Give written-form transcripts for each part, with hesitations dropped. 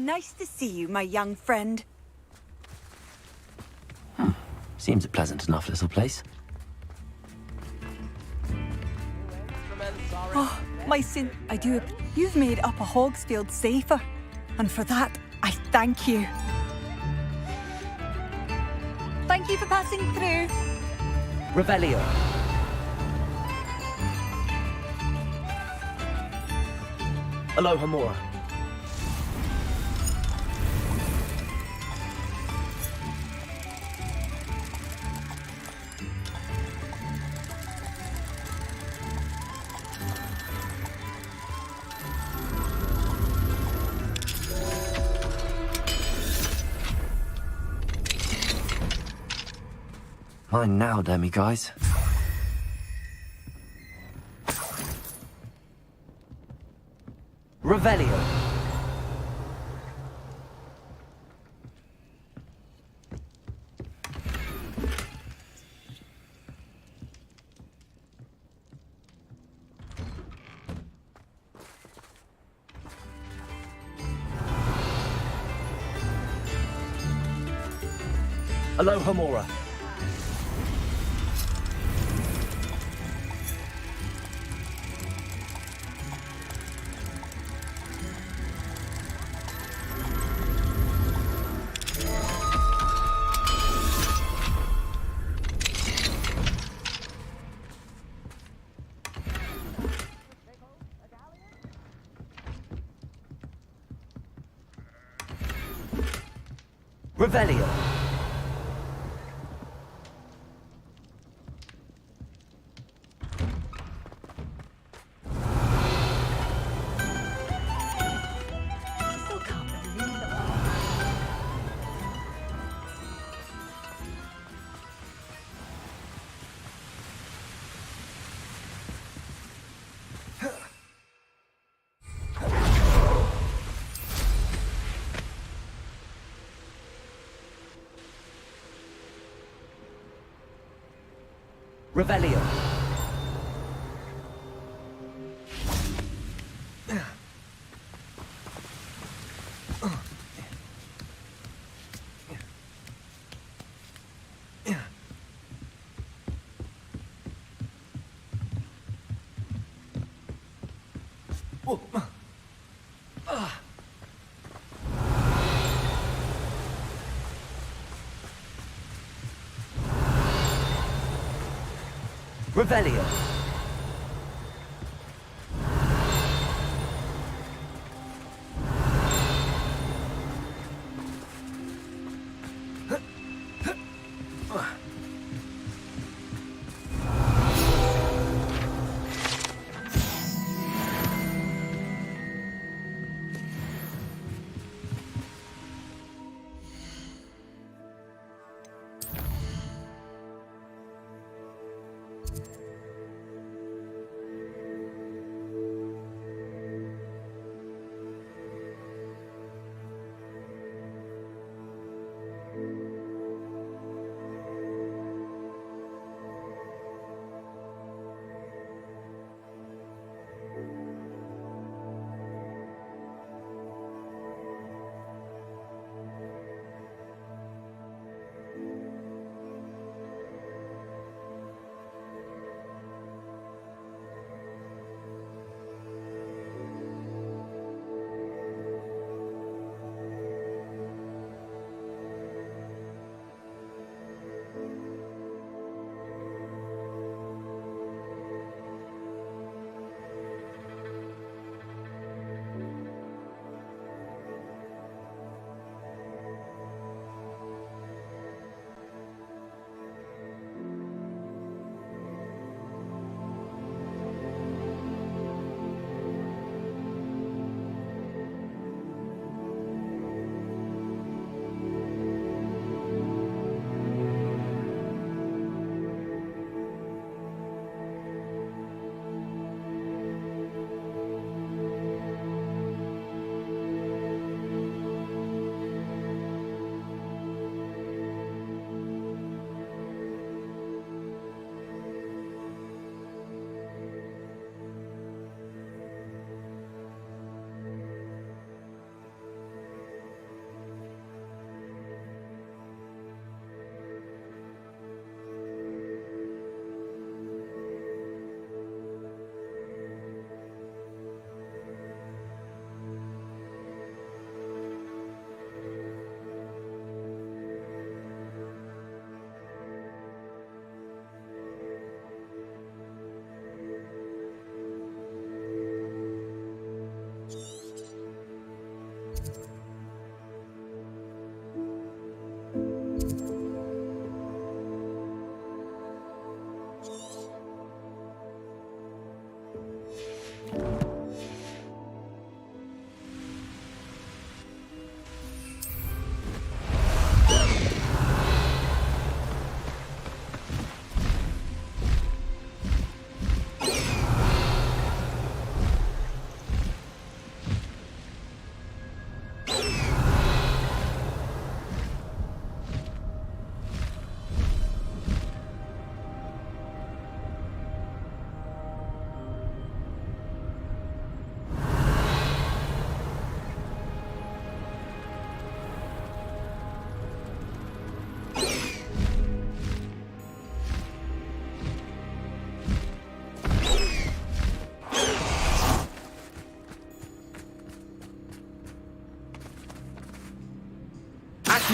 Nice to see you, my young friend. Seems a pleasant enough little place. Oh, my sin, I do. You've made Upper Hogsfield safer, and for that, I thank you. Thank you for passing through. Revelio. Aloha Mora. Mine now, demi-guys. Revelio. Aloha Mora. Revelio. Still can't believe it. Revelio. Revelio.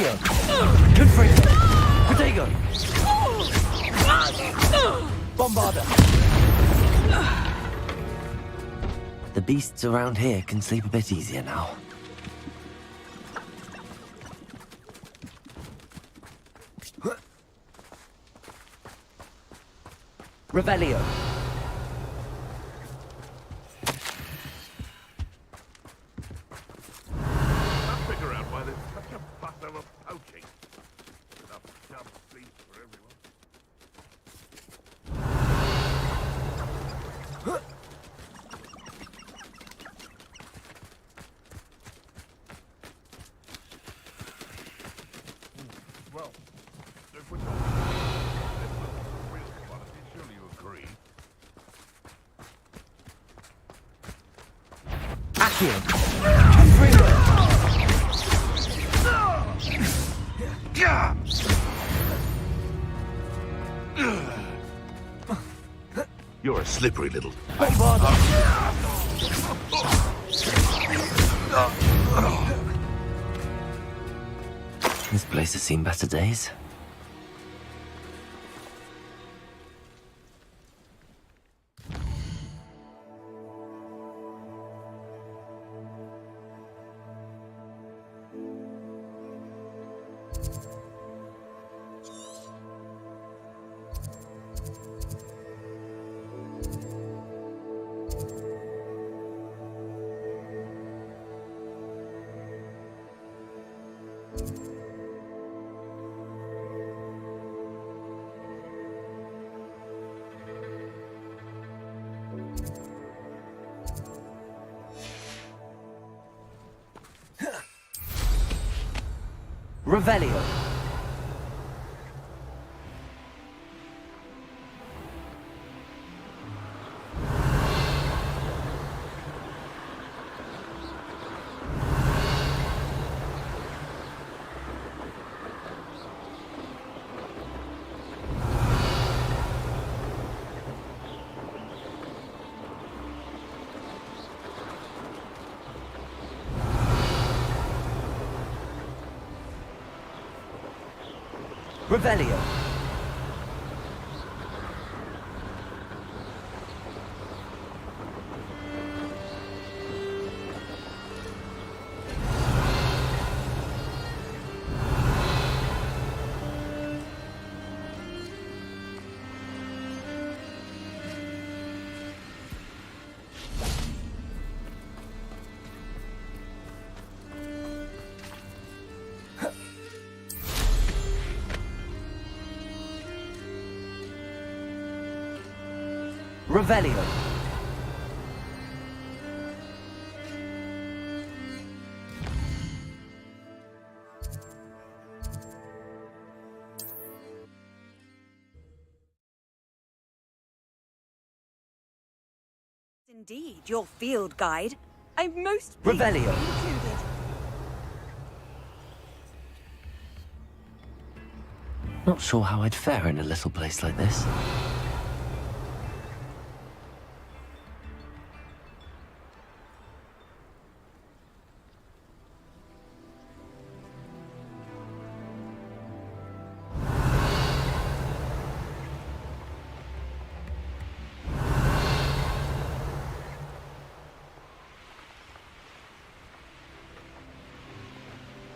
Accio! Confringo! Protego! Bombarda! The beasts around here can sleep a bit easier now. Revelio. Can't figure out why there's such a fuss over poaching. Enough dumb beef for everyone. Well, if we're talking real quality, surely you agree. Accio! Confringo! You're a slippery little... Bombarda! This place has seen better days. Revelio. Revelio. Revelio. Indeed, your field guide. I'm most Revelio. included. Not sure how I'd fare in a little place like this.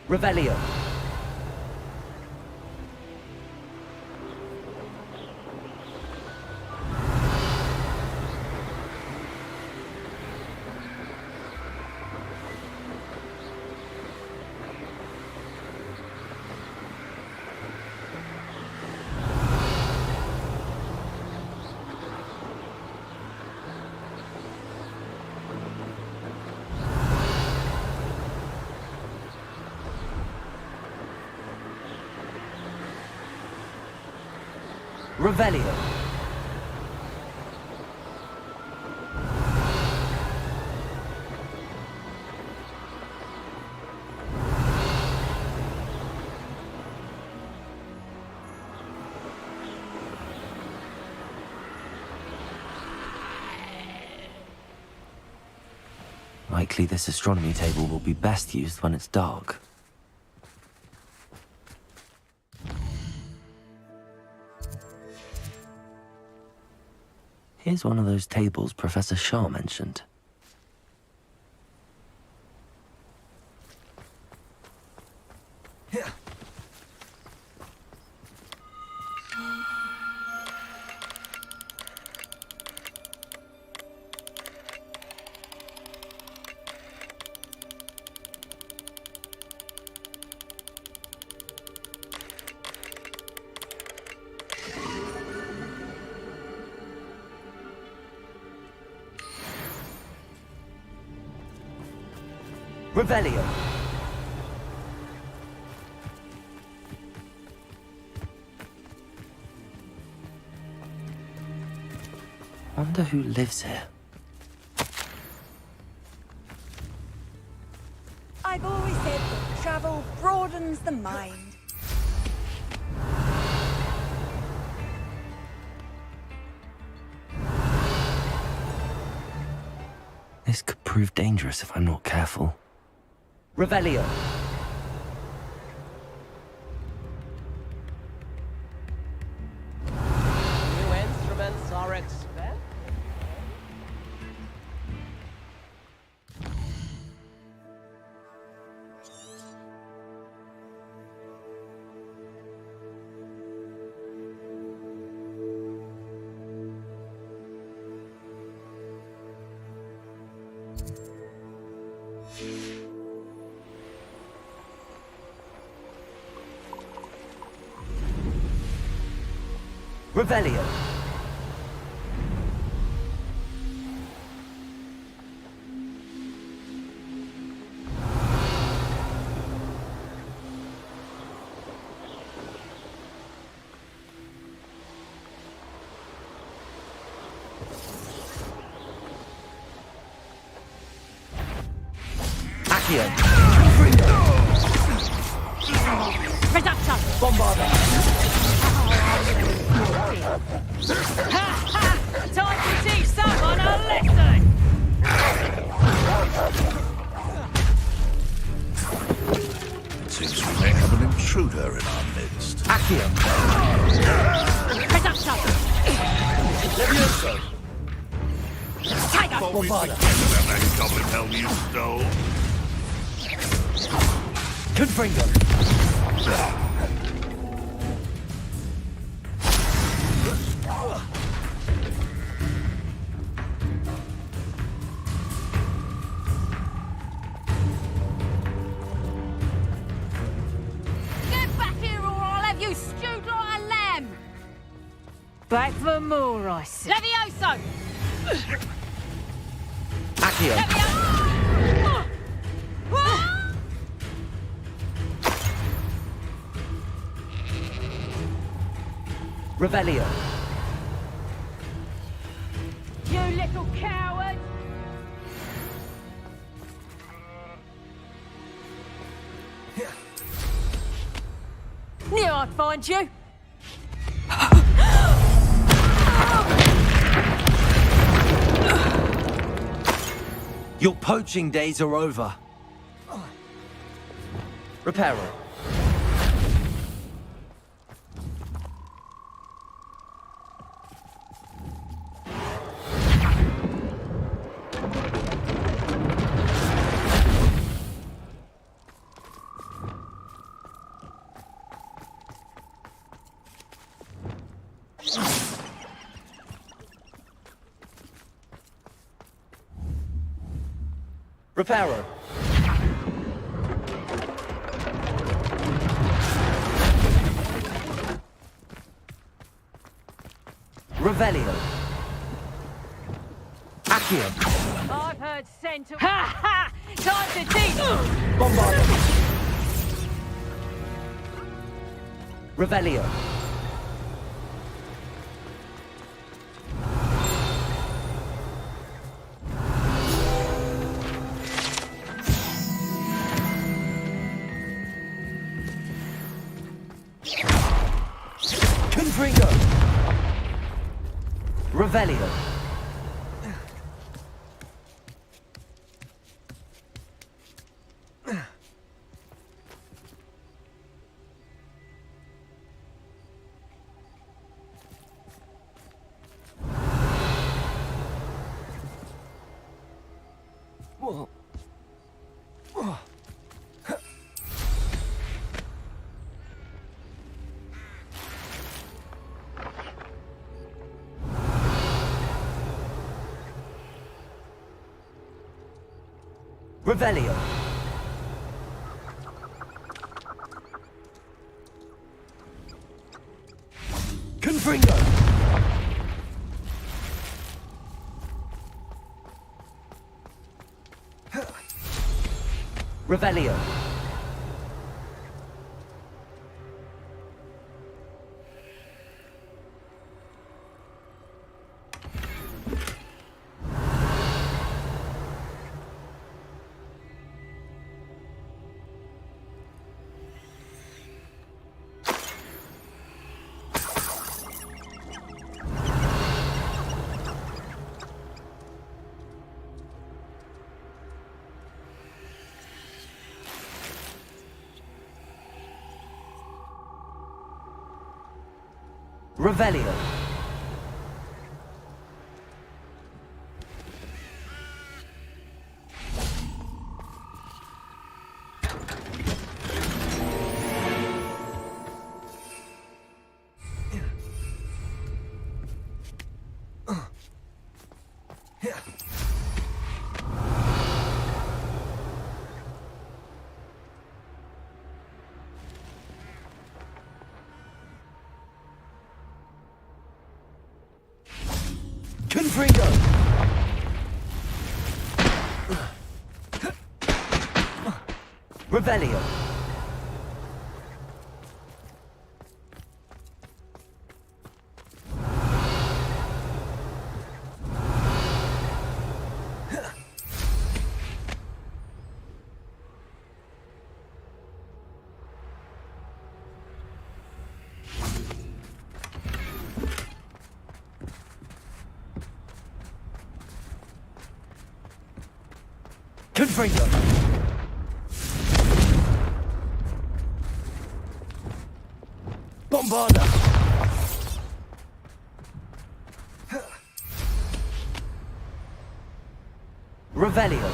Revelio. Revelio. Likely this astronomy table will be best used when it's dark. Here's one of those tables Professor Shaw mentioned. Revelio. Wonder who lives here. I've always said that travel broadens the mind. This could prove dangerous if I'm not careful. Revelio. New instruments are expensive. Revelio. Accio. Reduction! Bombarda. Time to teach someone a lesson! Seems we may have an intruder in our midst. Accio. Reduction! Levioso. Tiger! Bombarda. About that goblin helm you stole. Confringo. Get back here or I'll have you stewed like a lamb! Back for more, I say. Levioso! Accio. Levioso! Revelio. You little coward! Knew I'd find you! Your poaching days are over. Reparo. Reparo. Revelio. Accio. I've heard scent of... Ha ha! Time to teach! Bombarda. Revelio. Confringo. Revelio. Revelio. Confringo. Revelio. Revelio. Confringo. Revelio. Confringo. Bombarda. Revelio.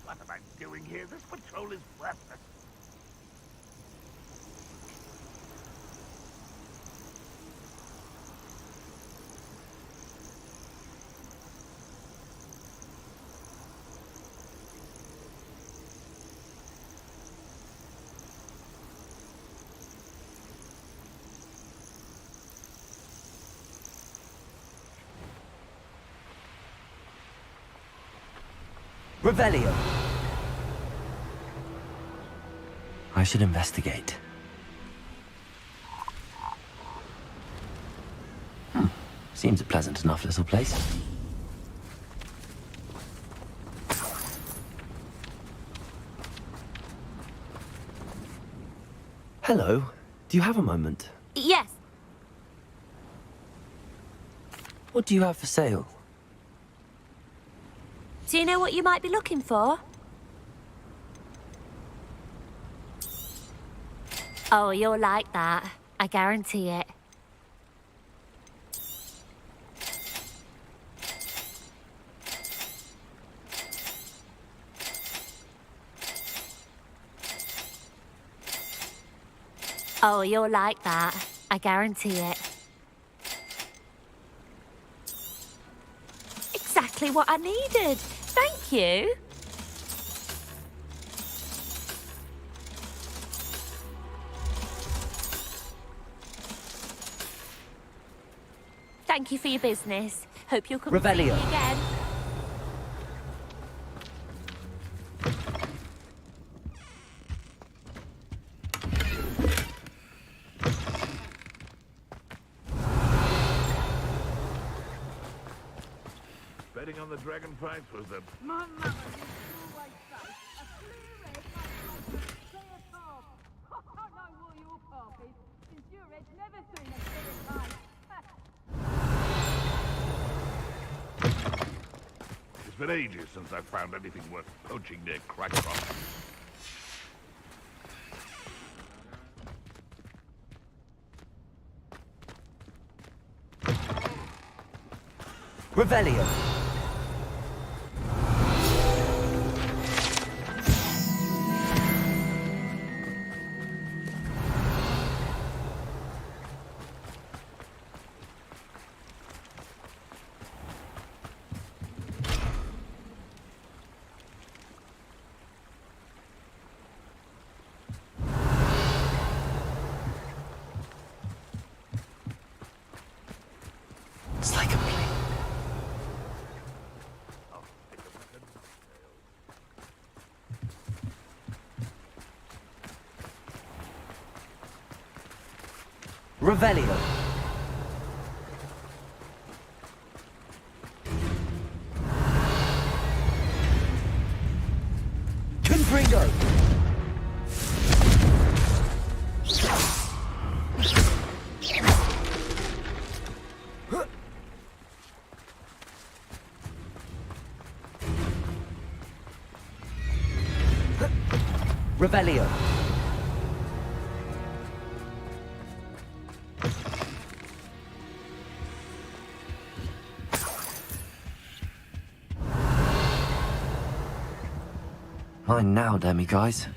What am I doing here? This patrol is worthless. Revelio. I should investigate. Seems a pleasant enough little place. Hello. Do you have a moment? Yes. What do you have for sale? Do you know what you might be looking for? Oh, you'll like that. I guarantee it. Oh, you'll like that. I guarantee it. Exactly what I needed. Thank you. Thank you for your business. Hope you'll come and see me Revelio. again. Betting on the dragon fights was a... My mother used to always say, a clear head makes a clear path. I know what your path is, since your head's never seen a clear path. It's been ages since I've found anything worth poaching near Crackcroft. Revelio. It's like a play. Revelio. Confringo. Revelio. Mine now, demiguise.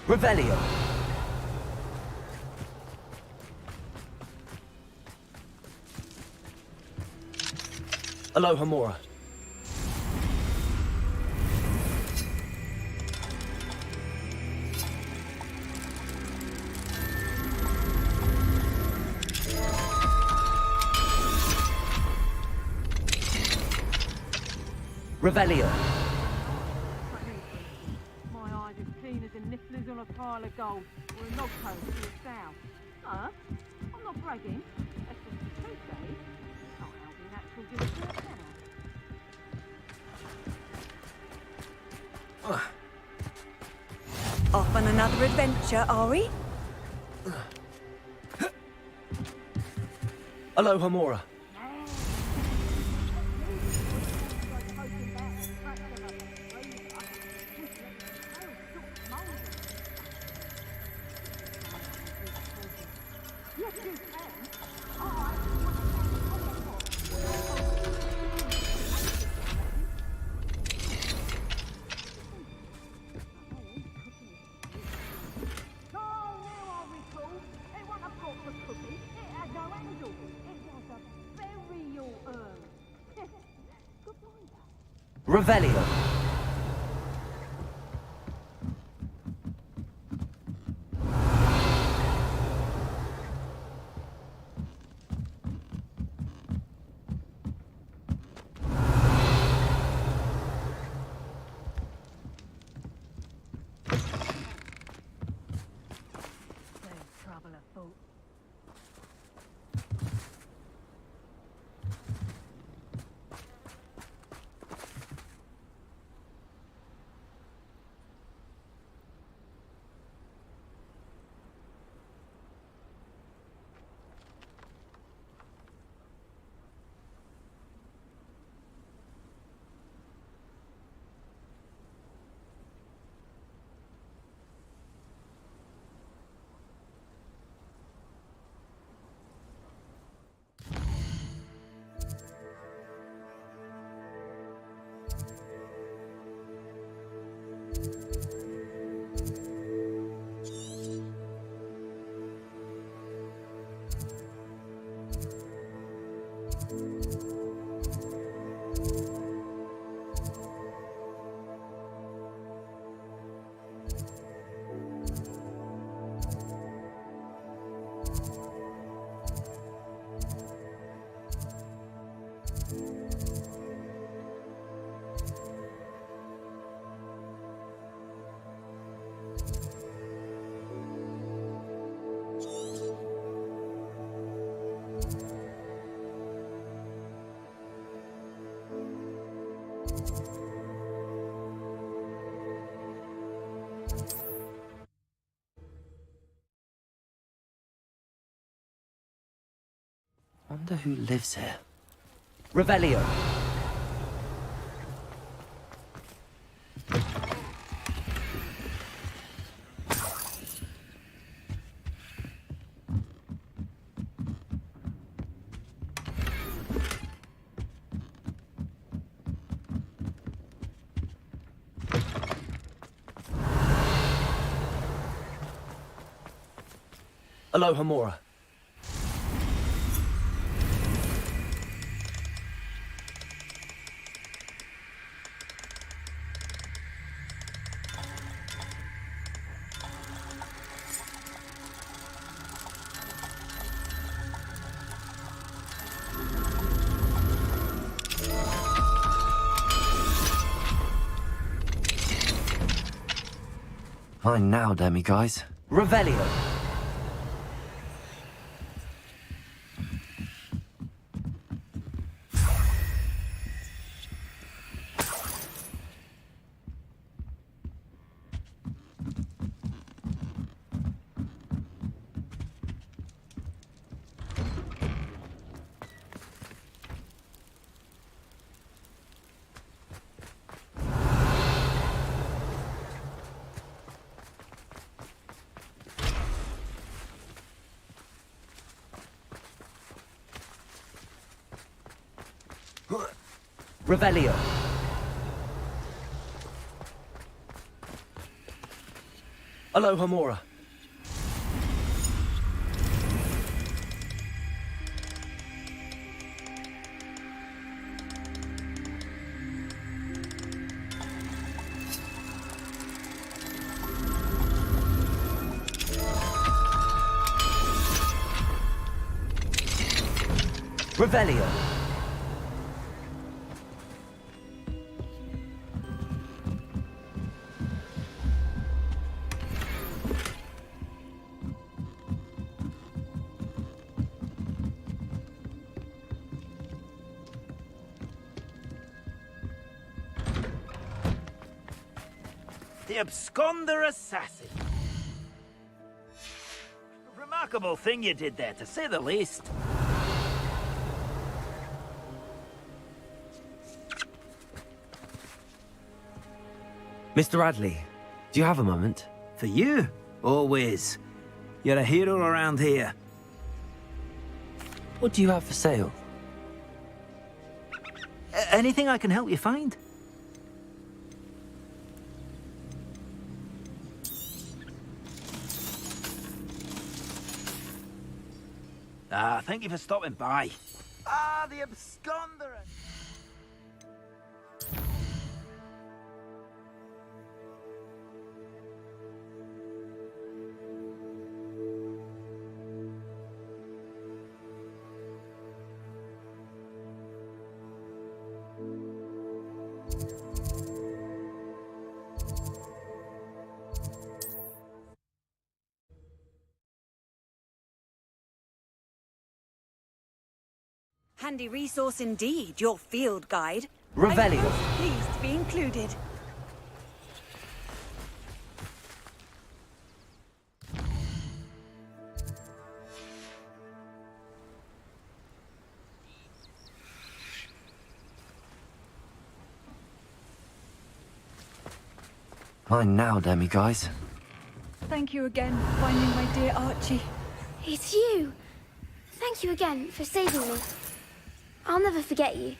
Revelio. Aloha Mora. Revelio. My eyes as keen as a nifflers on a pile of gold, or a log post to a sow. Huh? I'm not bragging. That's just the truth, that is. Not how the natural gives it to a Off on another adventure, are we? Aloha Mora. Revelio. Same trouble afoot. Wonder who lives here. Revelio. Aloha Mora. Fine now, Demi guys. Revelio. Revelio. Aloha Mora. Revelio. The absconder assassin. Remarkable thing you did there, to say the least. Mr. Radley, do you have a moment? For you, always. You're a hero around here. What do you have for sale? Anything I can help you find? Thank you for stopping by. The absconder. Handy resource indeed, your field guide. Revelio. I'm most pleased to be included. Fine now, Demi guys. Thank you again for finding my dear Archie. It's you. Thank you again for saving me. I'll never forget you.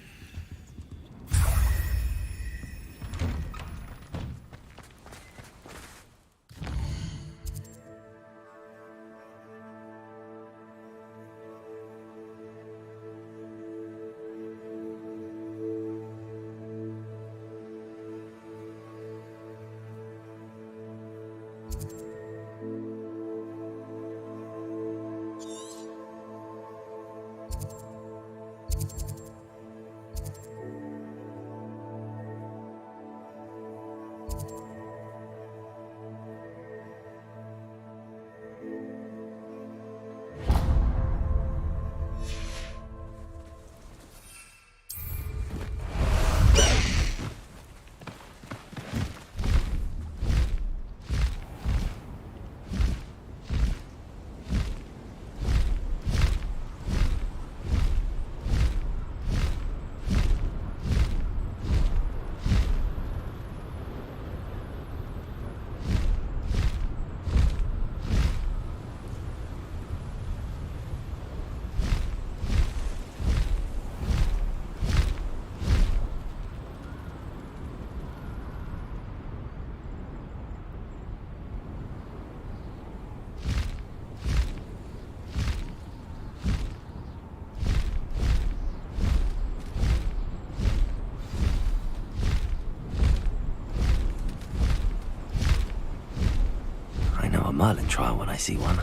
Merlin trial when I see one.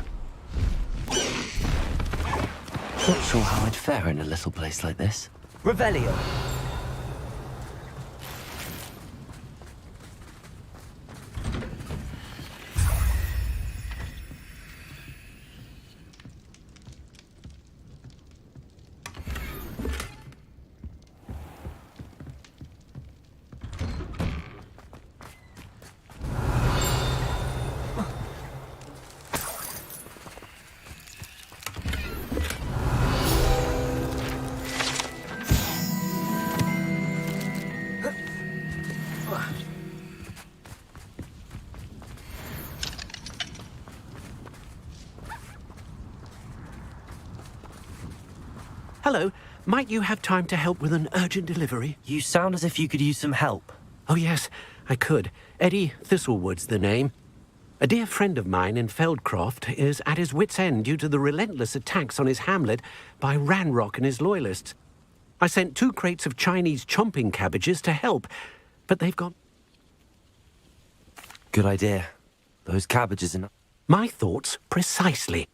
Not sure how I'd fare in a little place like this. Revelio. Hello. Might you have time to help with an urgent delivery? You sound as if you could use some help. Oh, yes, I could. Eddie Thistlewood's the name. A dear friend of mine in Feldcroft is at his wit's end due to the relentless attacks on his hamlet by Ranrock and his loyalists. I sent 2 crates of Chinese chomping cabbages to help, but they've got... Good idea. Those cabbages and... My thoughts, precisely.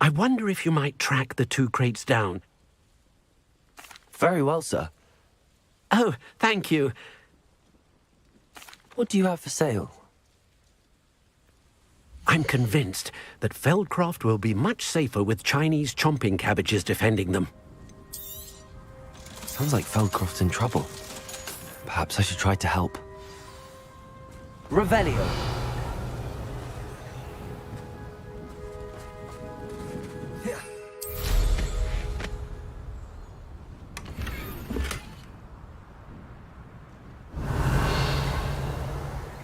I wonder if you might track the 2 crates down. Very well, sir. Oh, thank you. What do you have for sale? I'm convinced that Feldcroft will be much safer with Chinese chomping cabbages defending them. Sounds like Feldcroft's in trouble. Perhaps I should try to help. Revelio.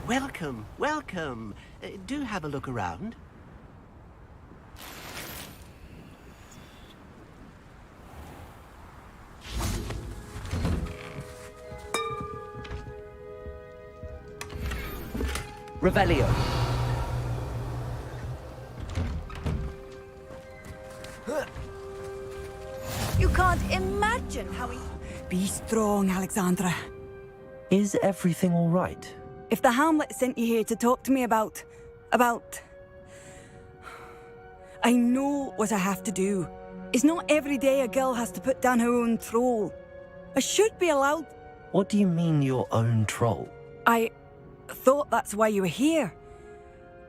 Welcome, welcome. Do have a look around. Revelio. You can't imagine how he... Be strong, Alexandra. Is everything all right? If the Hamlet sent you here to talk to me about... I know what I have to do. It's not every day a girl has to put down her own troll. I should be allowed... What do you mean, your own troll? I thought that's why you were here.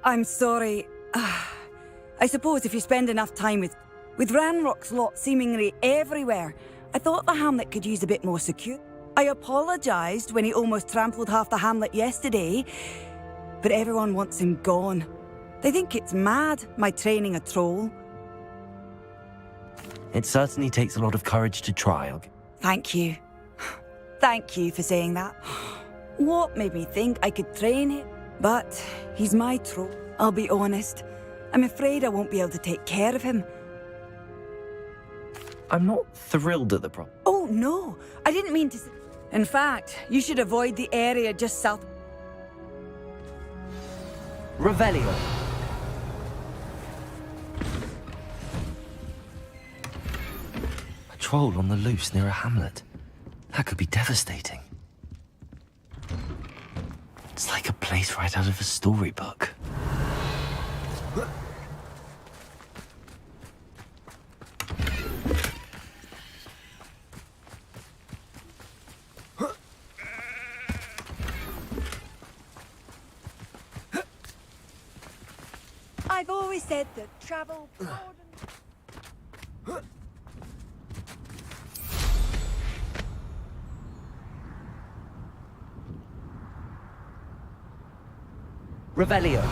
I'm sorry. I suppose if you spend enough time with Ranrock's lot seemingly everywhere, I thought the hamlet could use a bit more secure. I apologised when he almost trampled half the hamlet yesterday, but everyone wants him gone. They think it's mad, my training a troll. It certainly takes a lot of courage to try. Thank you. Thank you for saying that. What made me think I could train him? But he's my troll. I'll be honest. I'm afraid I won't be able to take care of him. I'm not thrilled at the problem. Oh, no. I didn't mean to... In fact, you should avoid the area just south... Revelio. A troll on the loose near a hamlet. That could be devastating. It's like a place right out of a storybook. I've always said that travel... Revelio.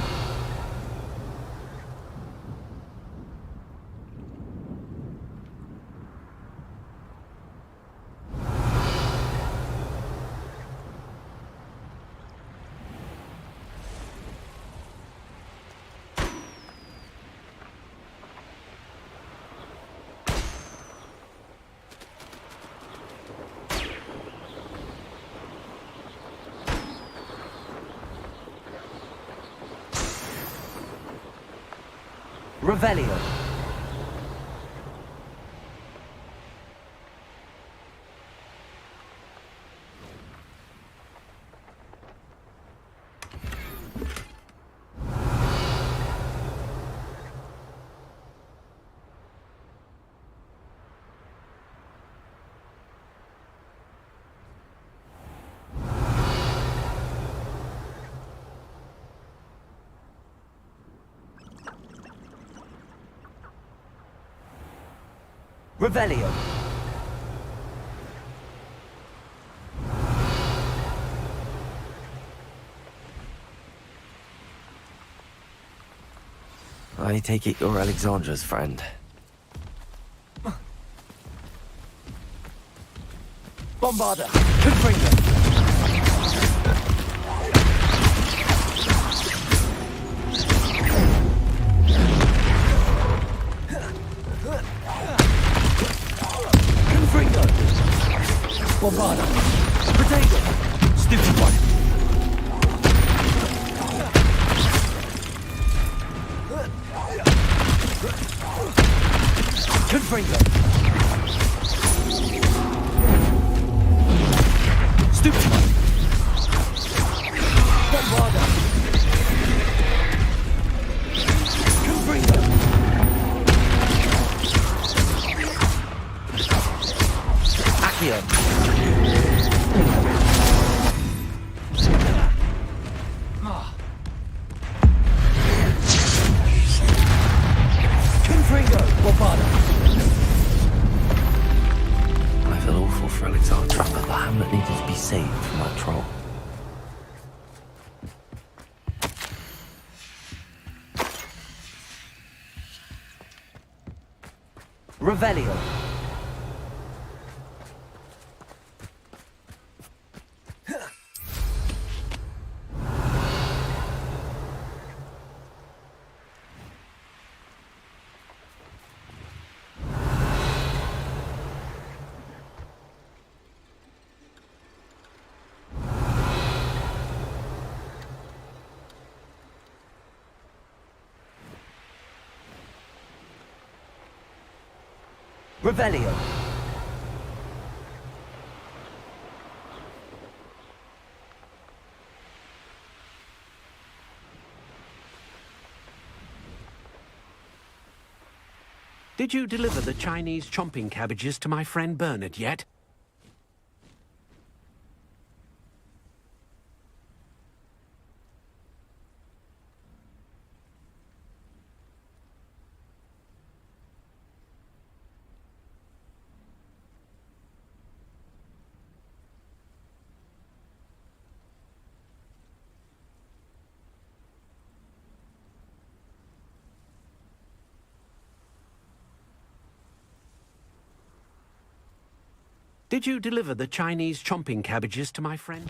Revelio. Revelio. I take it you're Alexandra's friend. Bombarder! Confringo! Bombarder! Potato! Stupid one! Confringo! Stupid one! Bombarder! Confringo! Accio! Confringo! Bombarder! I feel awful for Alexandra, but the hamlet needed to be saved from that troll. Revelio. Revelio. Did you deliver the Chinese chomping cabbages to my friend Bernard yet? Did you deliver the Chinese chomping cabbages to my friend?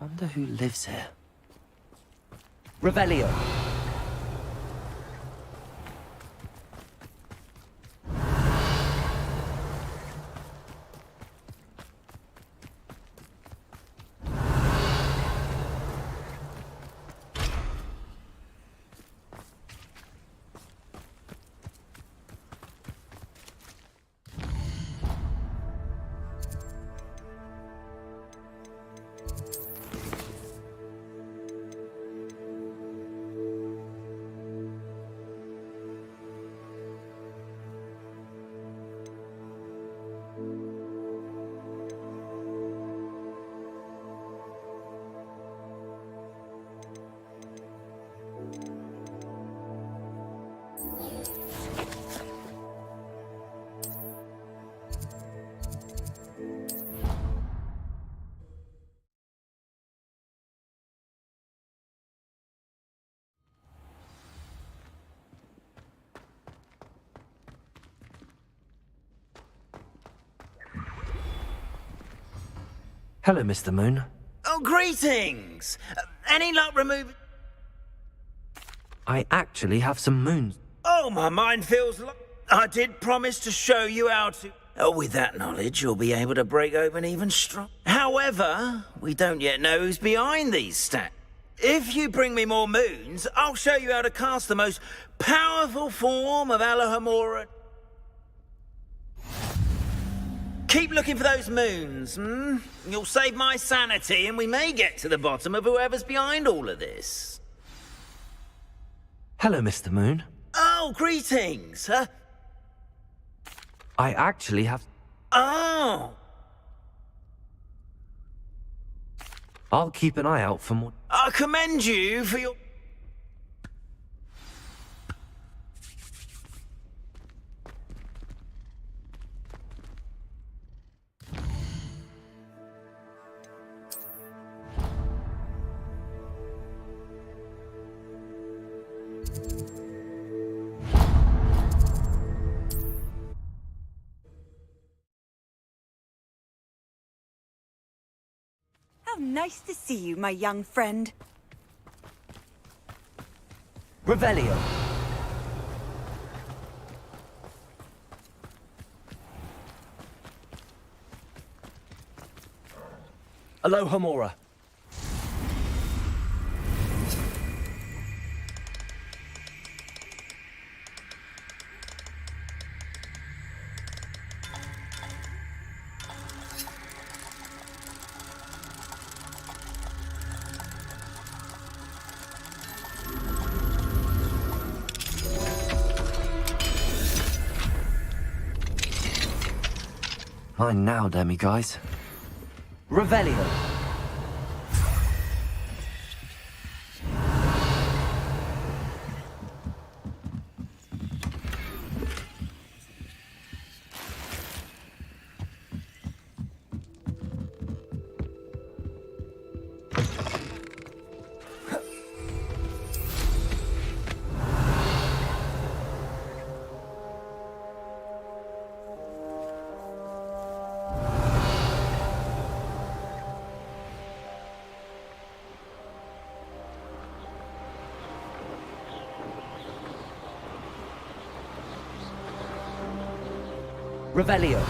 Wonder who lives here. Revelio. Hello, Mr. Moon. Oh, greetings! Any luck removing... I actually have some moons. Oh, my mind feels like... I did promise to show you how to... Oh, with that knowledge, you'll be able to break open even strong. However, we don't yet know who's behind these stats. If you bring me more moons, I'll show you how to cast the most powerful form of Alohomora. Keep looking for those moons, hmm? You'll save my sanity, and we may get to the bottom of whoever's behind all of this. Hello, Mr. Moon. Oh, greetings, huh? I actually have... Oh! I'll keep an eye out for more... I commend you for your... How nice to see you, my young friend. Revelio. Alohomora. Mine now, demiguise. Revelio. Revelio.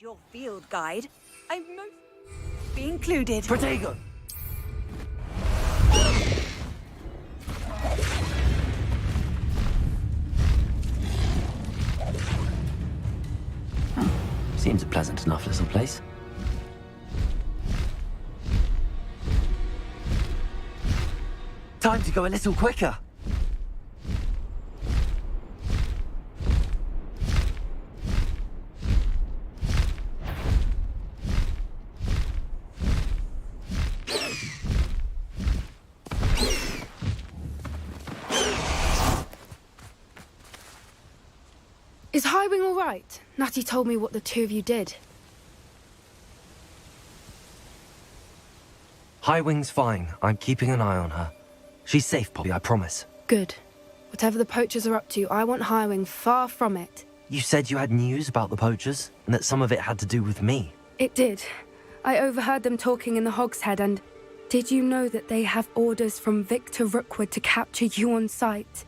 Your field guide. I've most be included. Protego! Seems a pleasant enough little place. Time to go a little quicker. Is Highwing all right? Natty told me what the two of you did. Highwing's fine. I'm keeping an eye on her. She's safe, Poppy, I promise. Good. Whatever the poachers are up to, I want Highwing far from it. You said you had news about the poachers, and that some of it had to do with me. It did. I overheard them talking in the Hogshead, and did you know that they have orders from Victor Rookwood to capture you on sight?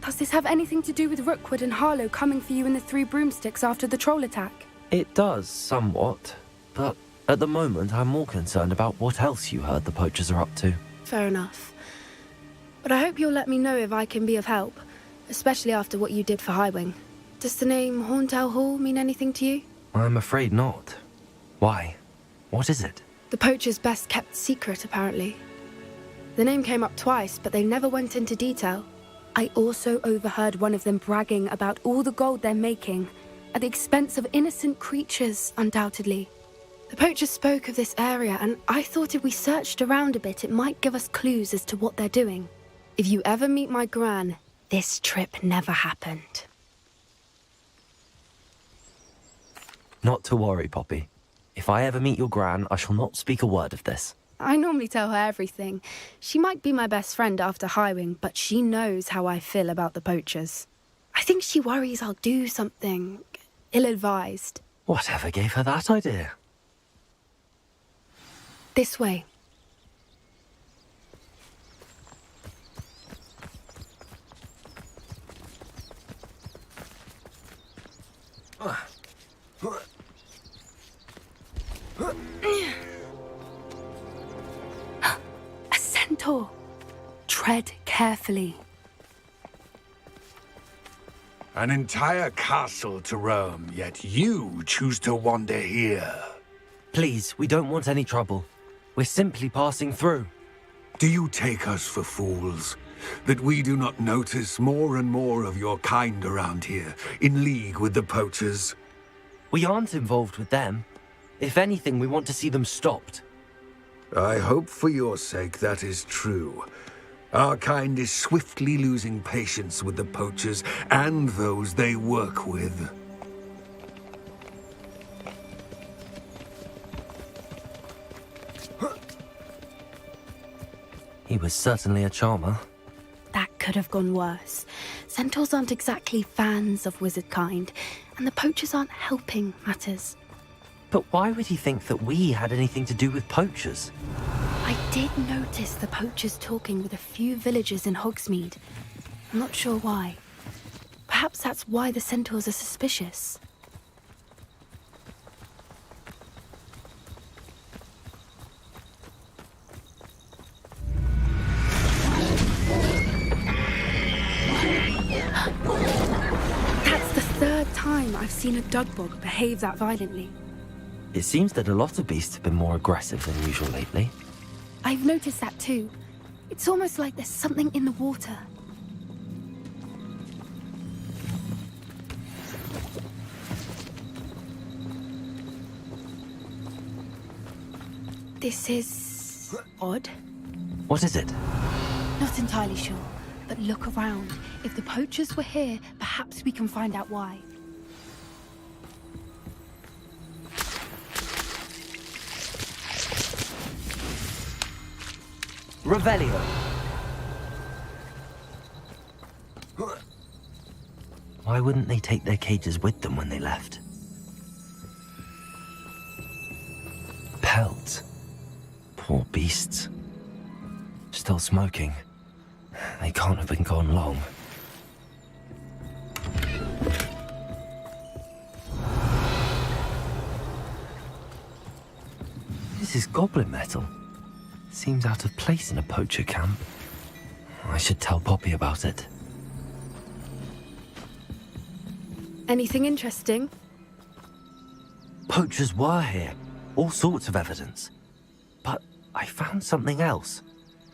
Does this have anything to do with Rookwood and Harlow coming for you in the Three Broomsticks after the troll attack? It does, somewhat. But at the moment, I'm more concerned about what else you heard the poachers are up to. Fair enough. But I hope you'll let me know if I can be of help, especially after what you did for Highwing. Does the name Horntail Hall mean anything to you? I'm afraid not. Why? What is it? The poachers' best kept secret, apparently. The name came up twice, but they never went into detail. I also overheard one of them bragging about all the gold they're making, at the expense of innocent creatures, undoubtedly. The poachers spoke of this area, and I thought if we searched around a bit, it might give us clues as to what they're doing. If you ever meet my Gran, this trip never happened. Not to worry, Poppy. If I ever meet your Gran, I shall not speak a word of this. I normally tell her everything. She might be my best friend after Highwing, but she knows how I feel about the poachers. I think she worries I'll do something ill-advised. Whatever gave her that idea? This way. A centaur. Tread carefully. An entire castle to roam, yet you choose to wander here. Please, we don't want any trouble. We're simply passing through. Do you take us for fools? That we do not notice more and more of your kind around here, in league with the poachers? We aren't involved with them. If anything, we want to see them stopped. I hope for your sake that is true. Our kind is swiftly losing patience with the poachers and those they work with. He was certainly a charmer. That could have gone worse. Centaurs aren't exactly fans of wizard kind, and the poachers aren't helping matters. But why would he think that we had anything to do with poachers? I did notice the poachers talking with a few villagers in Hogsmeade. I'm not sure why. Perhaps that's why the centaurs are suspicious. That's the third time I've seen a dugbog behave that violently. It seems that a lot of beasts have been more aggressive than usual lately. I've noticed that too. It's almost like there's something in the water. This is odd. What is it? Not entirely sure, but look around. If the poachers were here, perhaps we can find out why. Revelio. Why wouldn't they take their cages with them when they left? pelts. Poor beasts. Still smoking. They can't have been gone long. This is goblin metal. Seems out of place in a poacher camp. I should tell Poppy about it. Anything interesting? Poachers were here. All sorts of evidence. But I found something else.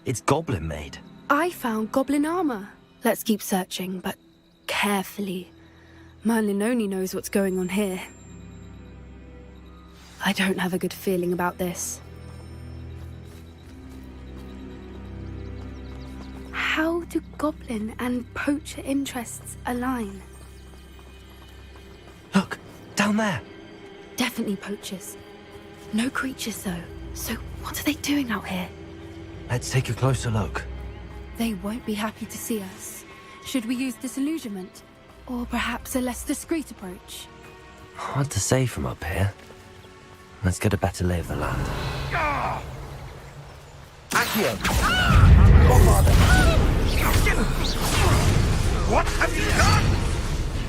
It's goblin made. I found goblin armor. Let's keep searching, but carefully. Merlin only knows what's going on here. I don't have a good feeling about this. How do goblin and poacher interests align? Look, down there. Definitely poachers. No creatures, though. So what are they doing out here? Let's take a closer look. They won't be happy to see us. Should we use disillusionment? Or perhaps a less discreet approach? Hard to say from up here. Let's get a better lay of the land. Accio! What have you done?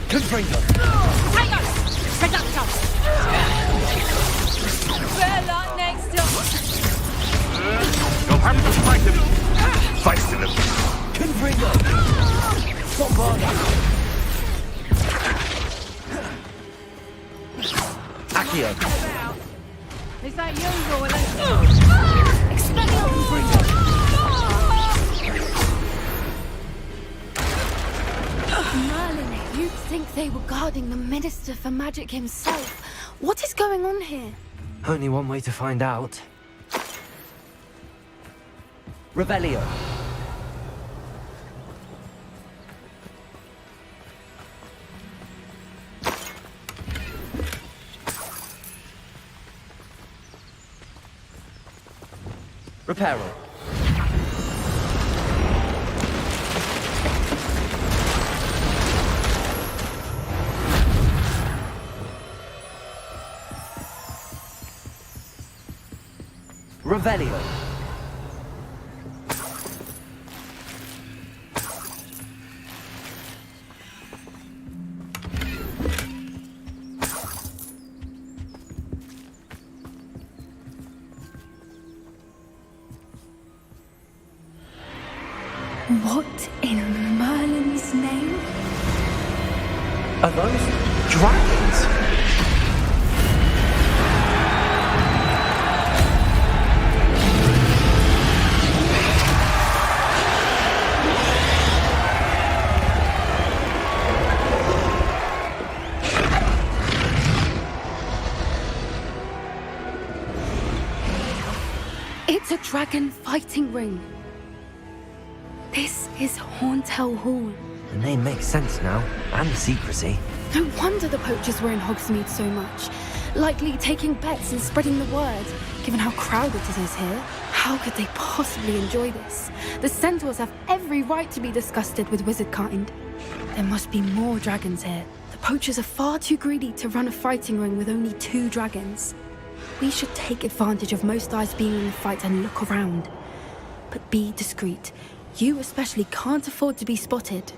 Confringo! Better next time. You'll have to fight him. Fight him. Confringo! Bombarda! Accio! This ain't you, Royal. Merlin, you'd think they were guarding the Minister for Magic himself. What is going on here? Only one way to find out. Revelio. Reparo. Revelio. What in Merlin's name? Are those dragons? It's a dragon fighting ring. This is Hauntel Hall. The name makes sense now, and the secrecy. No wonder the poachers were in Hogsmeade so much. Likely taking bets and spreading the word, given how crowded it is here. How could they possibly enjoy this? The centaurs have every right to be disgusted with wizard kind. There must be more dragons here. The poachers are far too greedy to run a fighting ring with only 2 dragons. We should take advantage of most eyes being in the fight and look around. But be discreet. You especially can't afford to be spotted.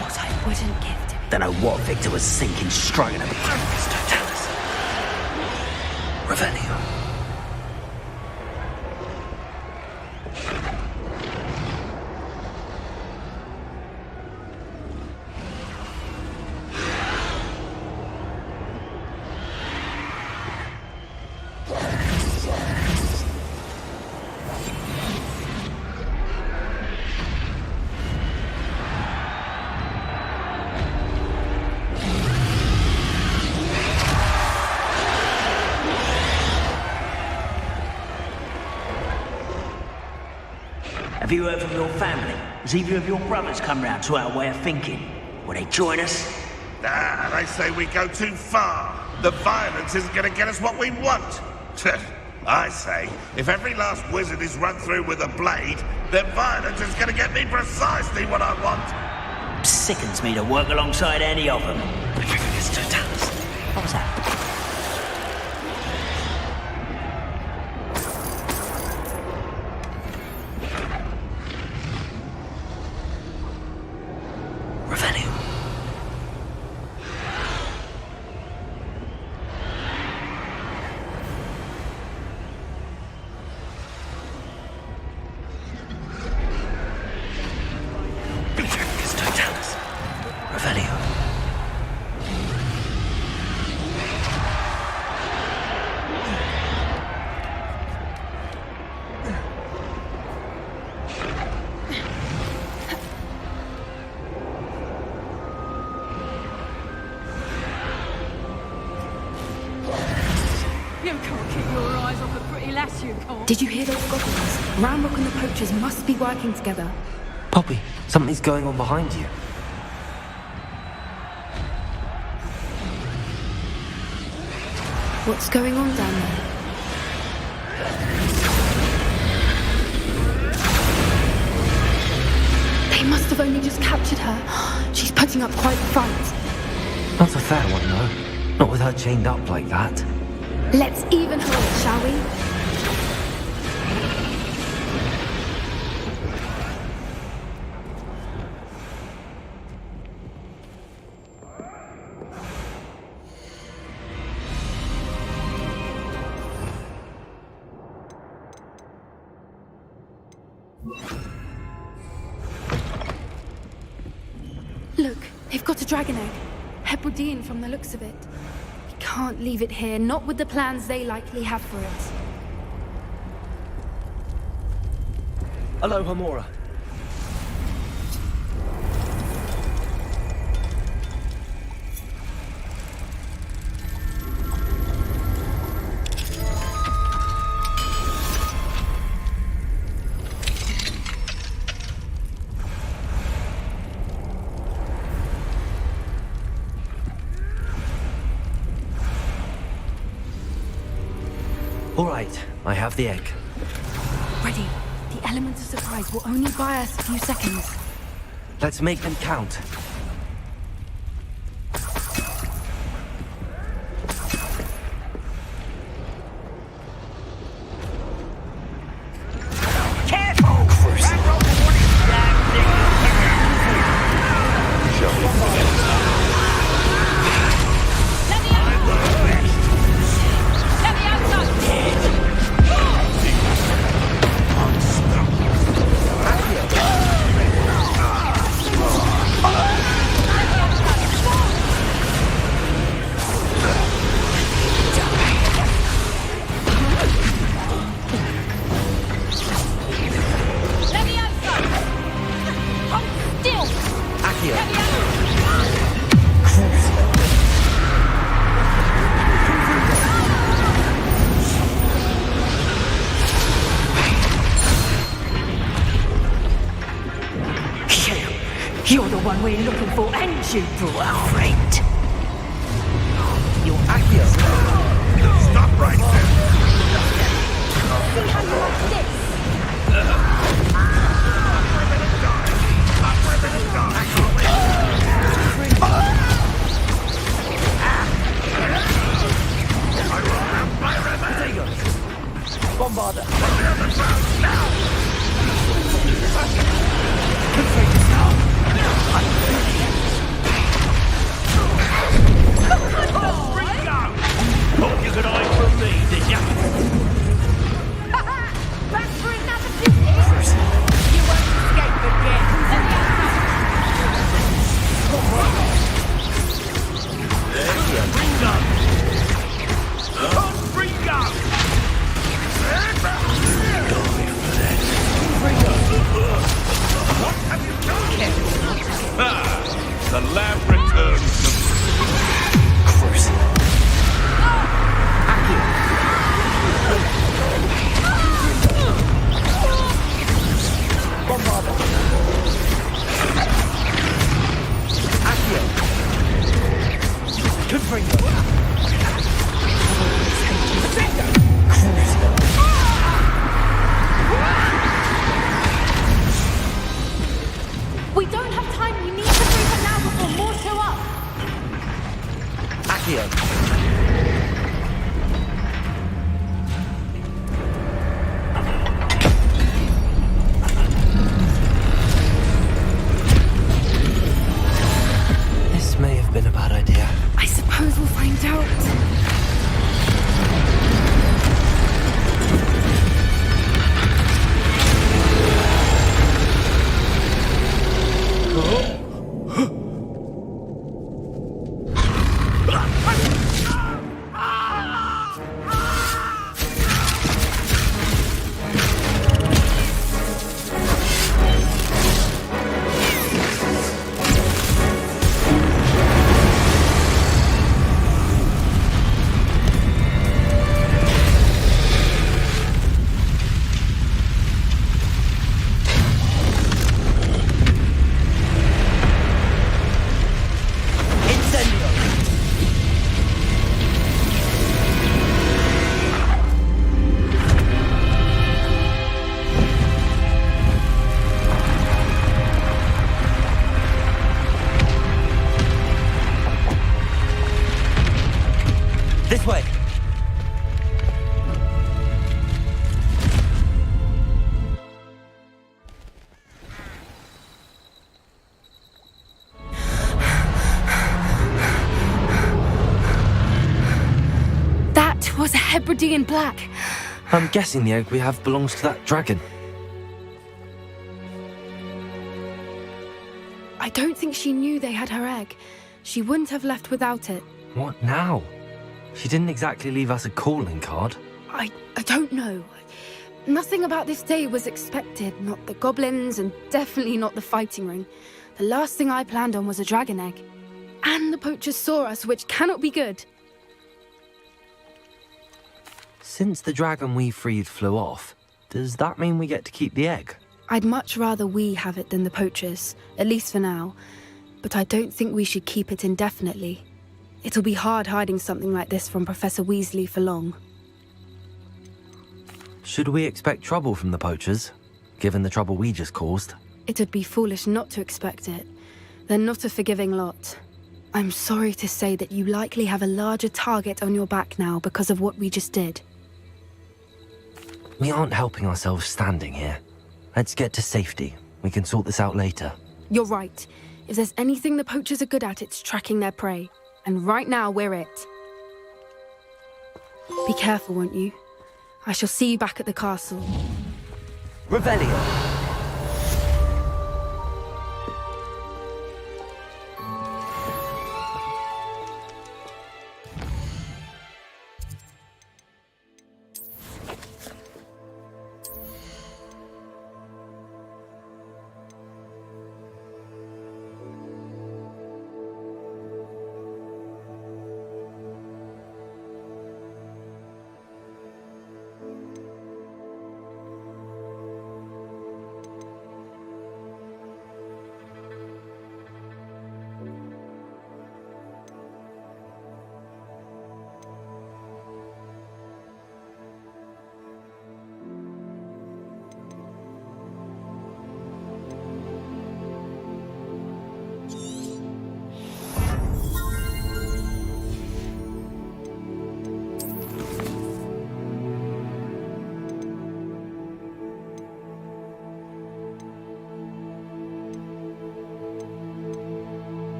What I wouldn't give to be. Don't know what Victor was thinking, struggling at Don't tell us. Revelio. Have you heard from your family? Has either of your brothers come round to our way of thinking? Will they join us? Nah, they say we go too far. The violence isn't going to get us what we want. I say, if every last wizard is run through with a blade, then violence is going to get me precisely what I want. Psst. sickens me to work alongside any of them. What was that? Did you hear those goblins? Ranrock and the poachers must be working together. Poppy, something's going on behind you. What's going on down there? They must have only just captured her. She's putting up quite a fight. Not a fair one, though. Not with her chained up like that. Let's even her up, shall we? Look, they've got a dragon egg. Hebridean from the looks of it. We can't leave it here, not with the plans they likely have for it. Hello, Hamora. All right, I have the egg. Ready. The element of surprise will only buy us a few seconds. Let's make them count. You're the one we're looking for, and you brought our friend. You're Accio. Stop right there. See how you like this? Bombarder. Hope you could hide from me, did ya? Back for another visit? You won't escape again. What have you done? The lab returns to We don't have time. We need to move Revelio. This may have been a bad idea. I suppose we'll find out. This way. That was a Hebridean black. I'm guessing the egg we have belongs to that dragon. I don't think she knew they had her egg. She wouldn't have left without it. What now? She didn't exactly leave us a calling card. I don't know. Nothing about this day was expected. Not the goblins, and definitely not the fighting ring. The last thing I planned on was a dragon egg. And the poachers saw us, which cannot be good. Since the dragon we freed flew off, does that mean we get to keep the egg? I'd much rather we have it than the poachers, at least for now. But I don't think we should keep it indefinitely. It'll be hard hiding something like this from Professor Weasley for long. Should we expect trouble from the poachers, given the trouble we just caused? It would be foolish not to expect it. They're not a forgiving lot. I'm sorry to say that you likely have a larger target on your back now because of what we just did. We aren't helping ourselves standing here. Let's get to safety. We can sort this out later. You're right. If there's anything the poachers are good at, it's tracking their prey. And right now, we're it. Be careful, won't you? I shall see you back at the castle. Revelio.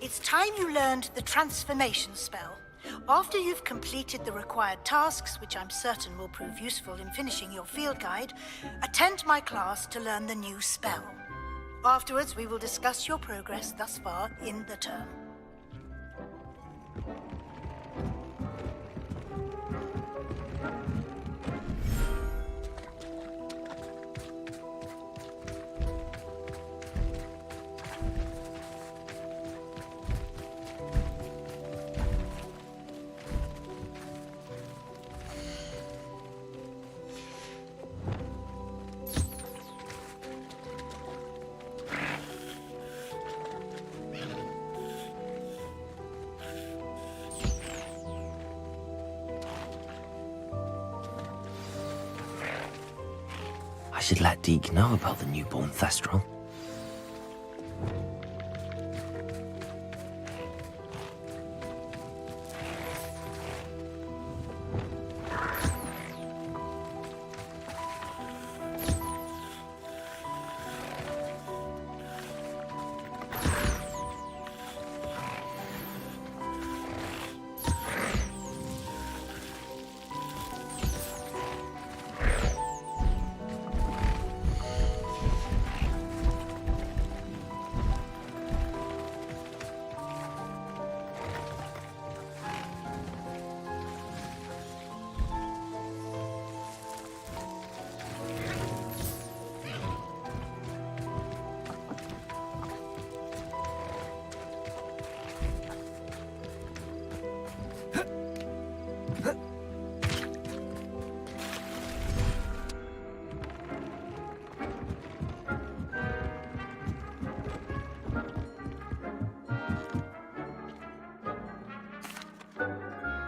It's time you learned the transformation spell. After you've completed the required tasks, which I'm certain will prove useful in finishing your field guide, attend my class to learn the new spell. Afterwards, we will discuss your progress thus far in the term. I should let Deke know about the newborn Thestral.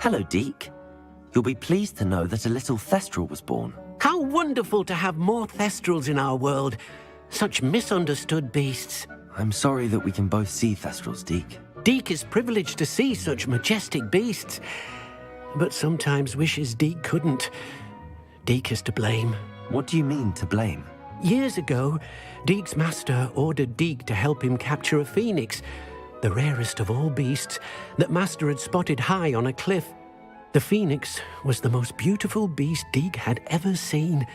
Hello, Deke. You'll be pleased to know that a little Thestral was born. How wonderful to have more Thestrals in our world. Such misunderstood beasts. I'm sorry that we can both see Thestrals, Deke. Deke is privileged to see such majestic beasts, but sometimes wishes Deke couldn't. Deke is to blame. What do you mean, to blame? Years ago, Deke's master ordered Deke to help him capture a phoenix, the rarest of all beasts, that Master had spotted high on a cliff. The phoenix was the most beautiful beast Deke had ever seen.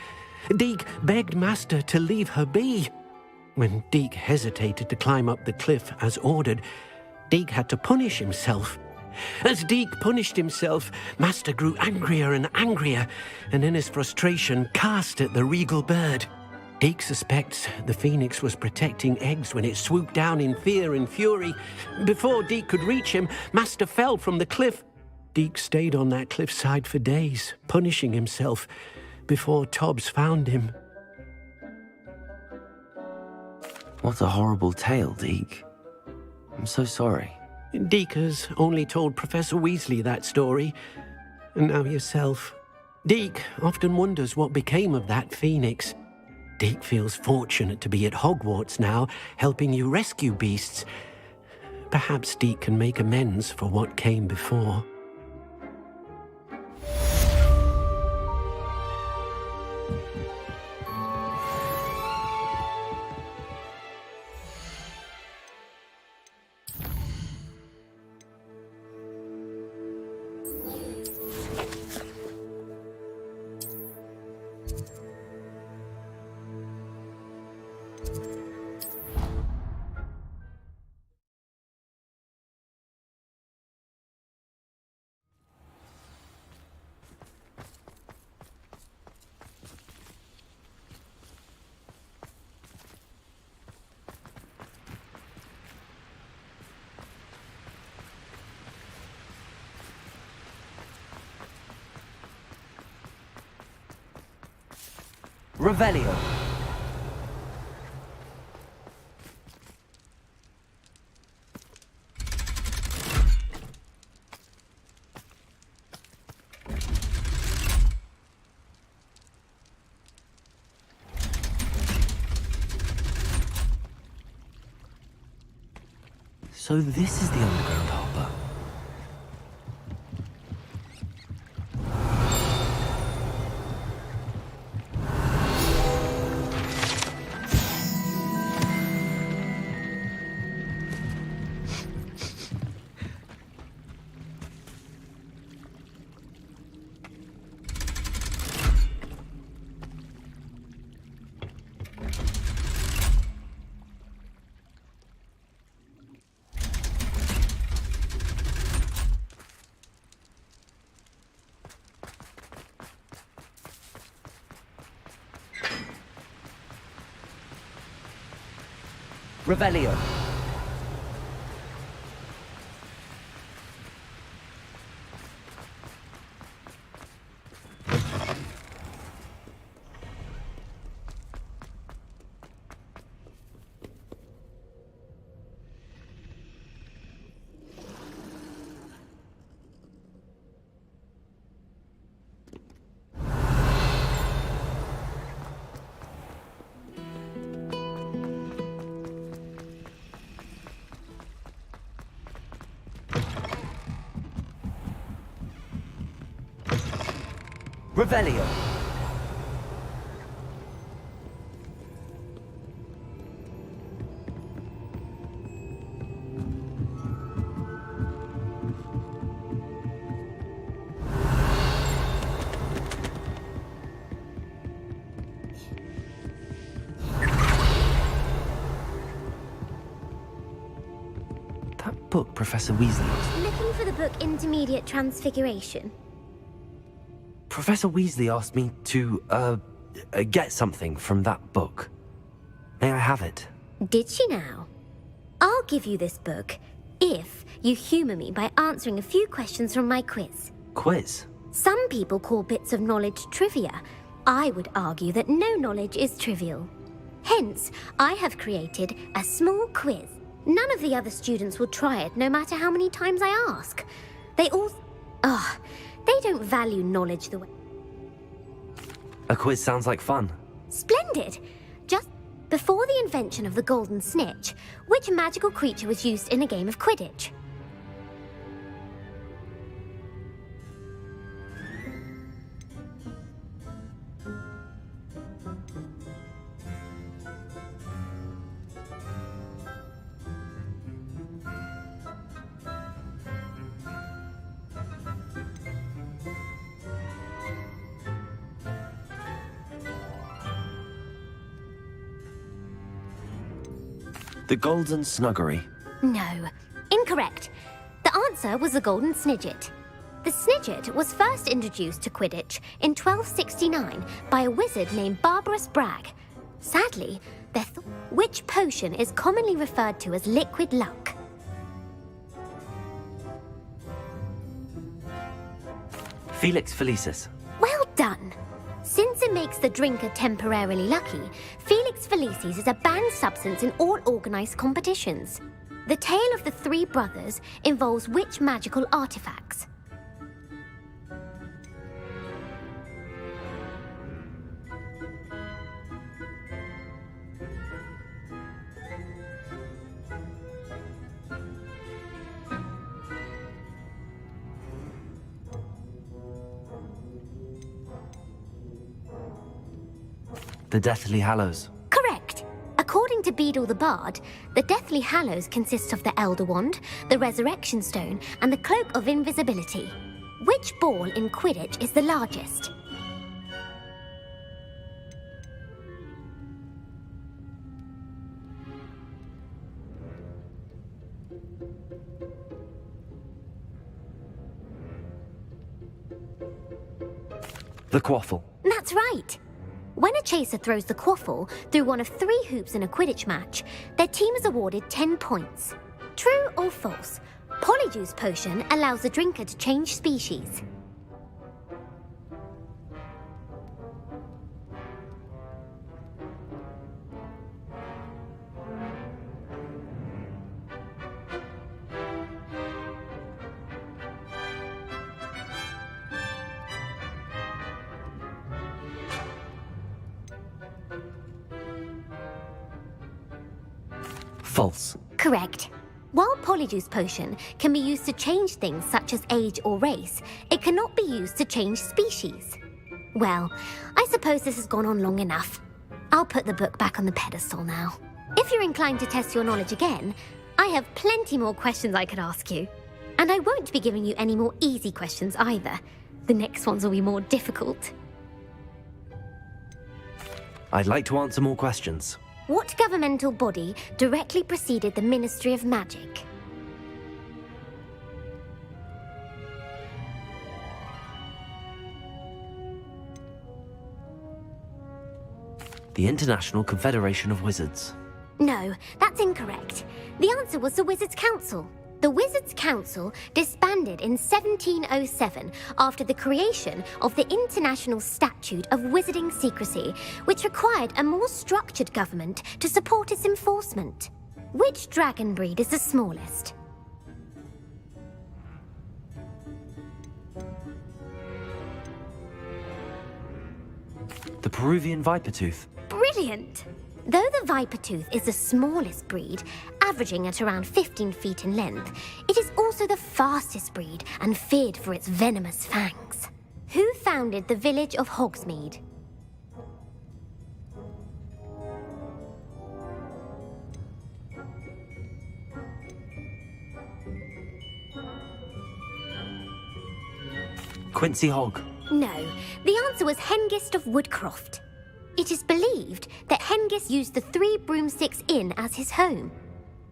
Deke begged Master to leave her be. When Deke hesitated to climb up the cliff as ordered, Deke had to punish himself. As Deke punished himself, Master grew angrier and angrier, and in his frustration cast at the regal bird. Deke suspects the phoenix was protecting eggs when it swooped down in fear and fury. Before Deke could reach him, Master fell from the cliff. Deke stayed on that cliffside for days, punishing himself, before Tobbs found him. What a horrible tale, Deke. I'm so sorry. Deke has only told Professor Weasley that story, and now yourself. Deke often wonders what became of that phoenix. Deke feels fortunate to be at Hogwarts now, helping you rescue beasts. Perhaps Deke can make amends for what came before. Revelio. So this is the underground harbour. Revelio. Revelio. That book Professor Weasley asked. Looking for the book Intermediate Transfiguration? Professor Weasley asked me to, get something from that book. May I have it? Did she now? I'll give you this book if you humour me by answering a few questions from my quiz. Quiz? Some people call bits of knowledge trivia. I would argue that no knowledge is trivial. Hence, I have created a small quiz. None of the other students will try it, no matter how many times I ask. They all... they don't value knowledge the way... A quiz sounds like fun. Splendid! Just before the invention of the golden snitch, which magical creature was used in a game of Quidditch? The Golden Snuggery. No. Incorrect. The answer was the golden snidget. The snidget was first introduced to Quidditch in 1269 by a wizard named Barbarous Bragg. Sadly, which potion is commonly referred to as liquid luck? Felix Felicis. Well done. Since it makes the drinker temporarily lucky, Felix Felicis is a banned substance in all organised competitions. The tale of the three brothers involves which magical artifacts? The Deathly Hallows. Correct. According to Beedle the Bard, the Deathly Hallows consists of the Elder Wand, the Resurrection Stone, and the Cloak of Invisibility. Which ball in Quidditch is the largest? The Quaffle. That's right. When a chaser throws the quaffle through one of 3 hoops in a Quidditch match, their team is awarded 10 points. True or false? Polyjuice Potion allows the drinker to change species. False. Correct. While Polyjuice Potion can be used to change things such as age or race, it cannot be used to change species. Well, I suppose this has gone on long enough. I'll put the book back on the pedestal now. If you're inclined to test your knowledge again, I have plenty more questions I could ask you. And I won't be giving you any more easy questions either. The next ones will be more difficult. I'd like to answer more questions. What governmental body directly preceded the Ministry of Magic? The International Confederation of Wizards. No, that's incorrect. The answer was the Wizards' Council. The Wizards' Council disbanded in 1707 after the creation of the International Statute of Wizarding Secrecy, which required a more structured government to support its enforcement. Which dragon breed is the smallest? The Peruvian Vipertooth. Brilliant! Though the Vipertooth is the smallest breed, averaging at around 15 feet in length, it is also the fastest breed and feared for its venomous fangs. Who founded founded the village of Hogsmeade? Quincy Hogg. No, the answer was Hengist of Woodcroft. It is believed that Hengist used the Three Broomsticks Inn as his home.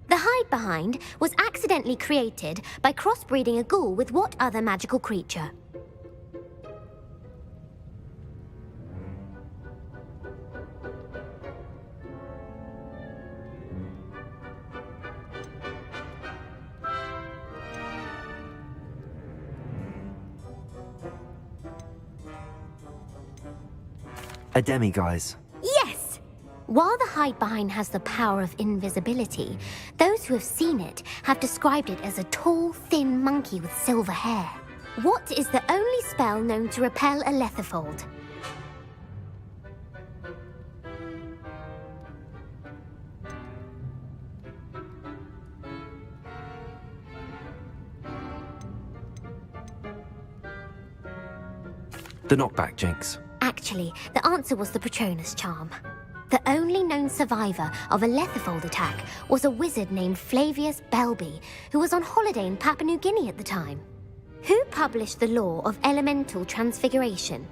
The hide-behind was accidentally created by crossbreeding a ghoul with what other magical creature? A demiguise. Yes! While the hide-behind has the power of invisibility, those who have seen it have described it as a tall, thin monkey with silver hair. What is the only spell known to repel a lethifold? The knockback jinx. Actually, the answer was the Patronus charm. The only known survivor of a lethifold attack was a wizard named Flavius Belby, who was on holiday in Papua New Guinea at the time. Who published the law of elemental transfiguration?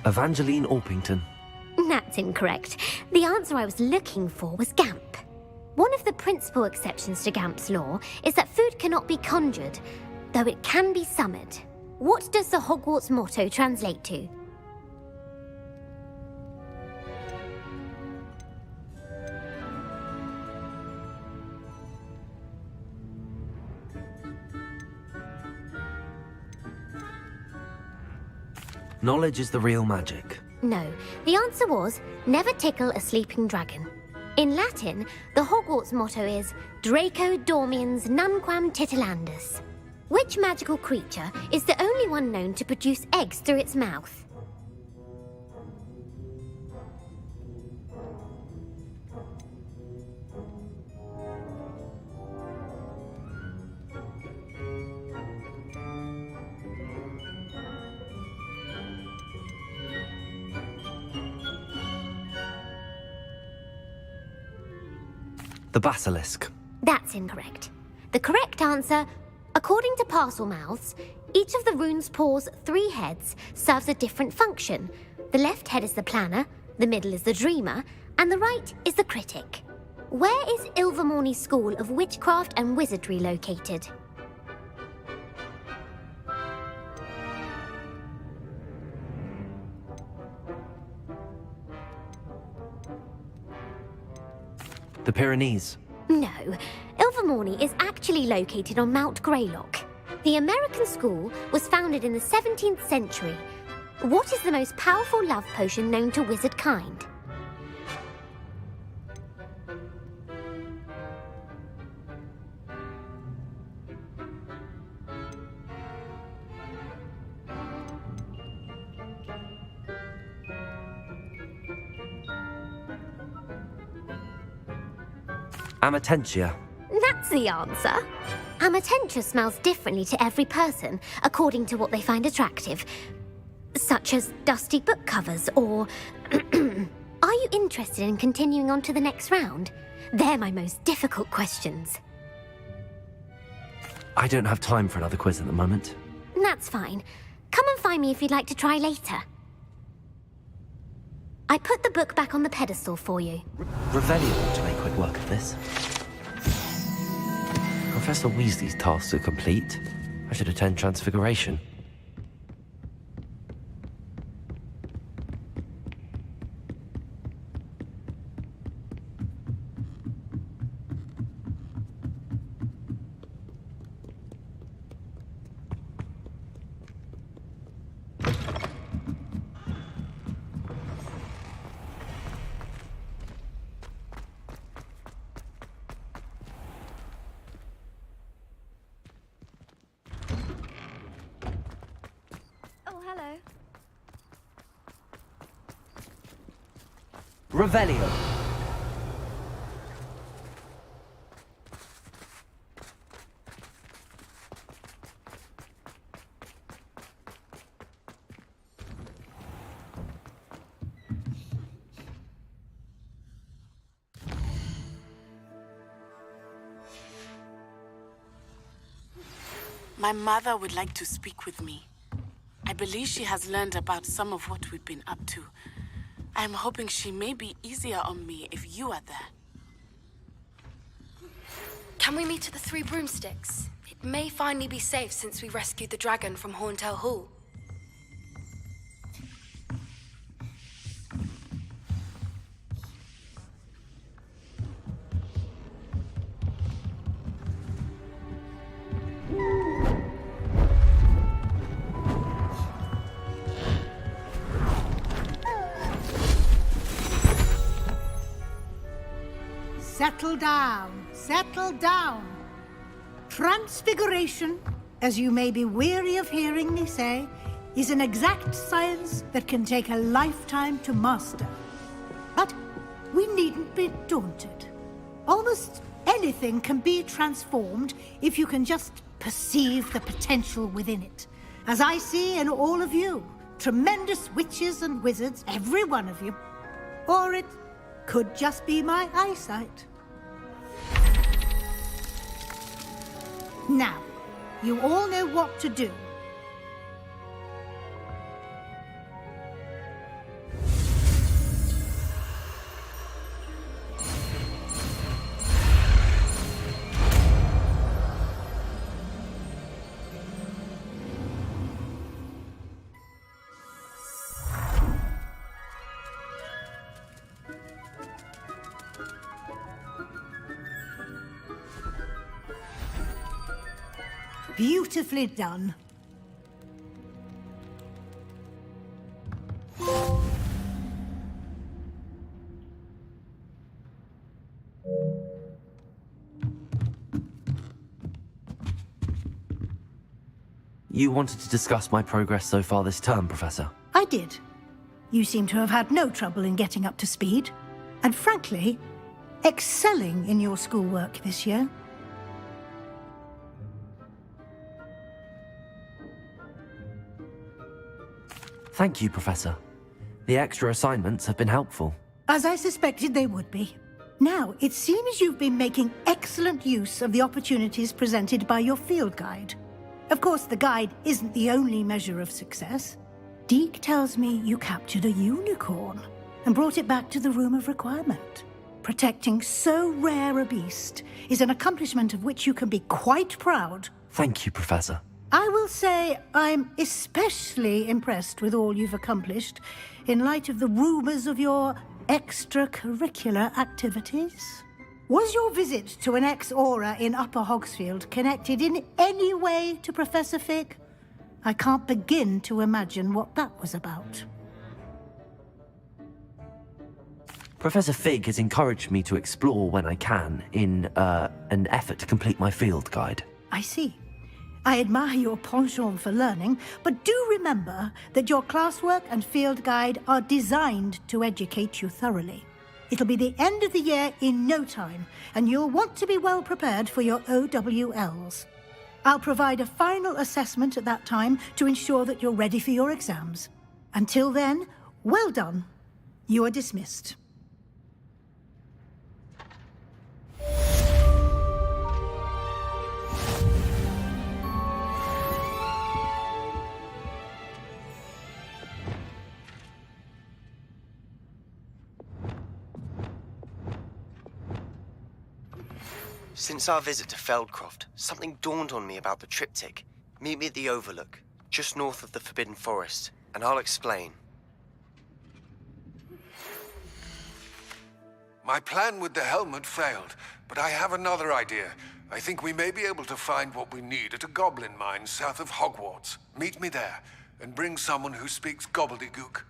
Evangeline Orpington. That's incorrect. The answer I was looking for was Gamp. One of the principal exceptions to Gamp's law is that food cannot be conjured, though it can be summoned. What does the Hogwarts motto translate to? Knowledge is the real magic. No, the answer was never tickle a sleeping dragon. In Latin, the Hogwarts motto is Draco Dormiens Nunquam Titilandus. Which magical creature is the only one known to produce eggs through its mouth? The basilisk. That's incorrect. The correct answer, according to Parselmouths, each of the rune's paws' 3 heads serves a different function. The left head is the planner, the middle is the dreamer, and the right is the critic. Where is Ilvermorny School of Witchcraft and Wizardry located? The Pyrenees. No, Ilvermorny is actually located on Mount Greylock. The American school was founded in the 17th century. What is the most powerful love potion known to wizard kind? Amatentia. That's the answer. Amatentia smells differently to every person, according to what they find attractive, such as dusty book covers or... Are you interested in continuing on to the next round? They're my most difficult questions. I don't have time for another quiz at the moment. That's fine. Come and find me if you'd like to try later. I put the book back on the pedestal for you. Revelio ought to make quick work of this. Professor Weasley's tasks are complete. I should attend Transfiguration. Revelio. My mother would like to speak with me. I believe she has learned about some of what we've been up to. I am hoping she may be easier on me if you are there. Can we meet at the Three Broomsticks? It may finally be safe since we rescued the dragon from Horntail Hall. Settle down, settle down. Transfiguration, as you may be weary of hearing me say, is an exact science that can take a lifetime to master. But we needn't be daunted. Almost anything can be transformed if you can just perceive the potential within it. As I see in all of you, tremendous witches and wizards, every one of you. Or it could just be my eyesight. Now, you all know what to do. Beautifully done. You wanted to discuss my progress so far this term, Professor? I did. You seem to have had no trouble in getting up to speed, and frankly, excelling in your schoolwork this year. Thank you, Professor. The extra assignments have been helpful. As I suspected they would be. Now, it seems you've been making excellent use of the opportunities presented by your field guide. Of course, the guide isn't the only measure of success. Deke tells me you captured a unicorn and brought it back to the Room of Requirement. Protecting so rare a beast is an accomplishment of which you can be quite proud. Thank you, Professor. I will say I'm especially impressed with all you've accomplished in light of the rumors of your extracurricular activities. Was your visit to an ex-aura in Upper Hogsfield connected in any way to Professor Fig? I can't begin to imagine what that was about. Professor Fig has encouraged me to explore when I can in an effort to complete my field guide. I see. I admire your penchant for learning, but do remember that your classwork and field guide are designed to educate you thoroughly. It'll be the end of the year in no time, and you'll want to be well prepared for your OWLs. I'll provide a final assessment at that time to ensure that you're ready for your exams. Until then, well done. You are dismissed. Since our visit to Feldcroft, something dawned on me about the triptych. Meet me at the Overlook, just north of the Forbidden Forest, and I'll explain. My plan with the helmet failed, but I have another idea. I think we may be able to find what we need at a goblin mine south of Hogwarts. Meet me there, and bring someone who speaks gobbledygook.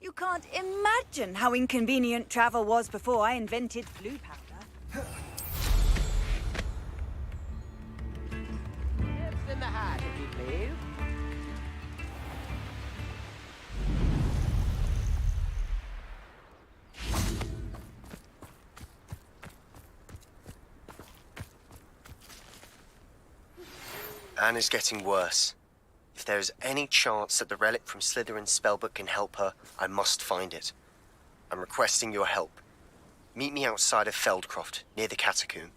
You can't imagine how inconvenient travel was before I invented blue powder. Nips in the hat, if you please. Anne is getting worse. If there is any chance that the relic from Slytherin's spellbook can help her, I must find it. I'm requesting your help. Meet me outside of Feldcroft, near the catacomb.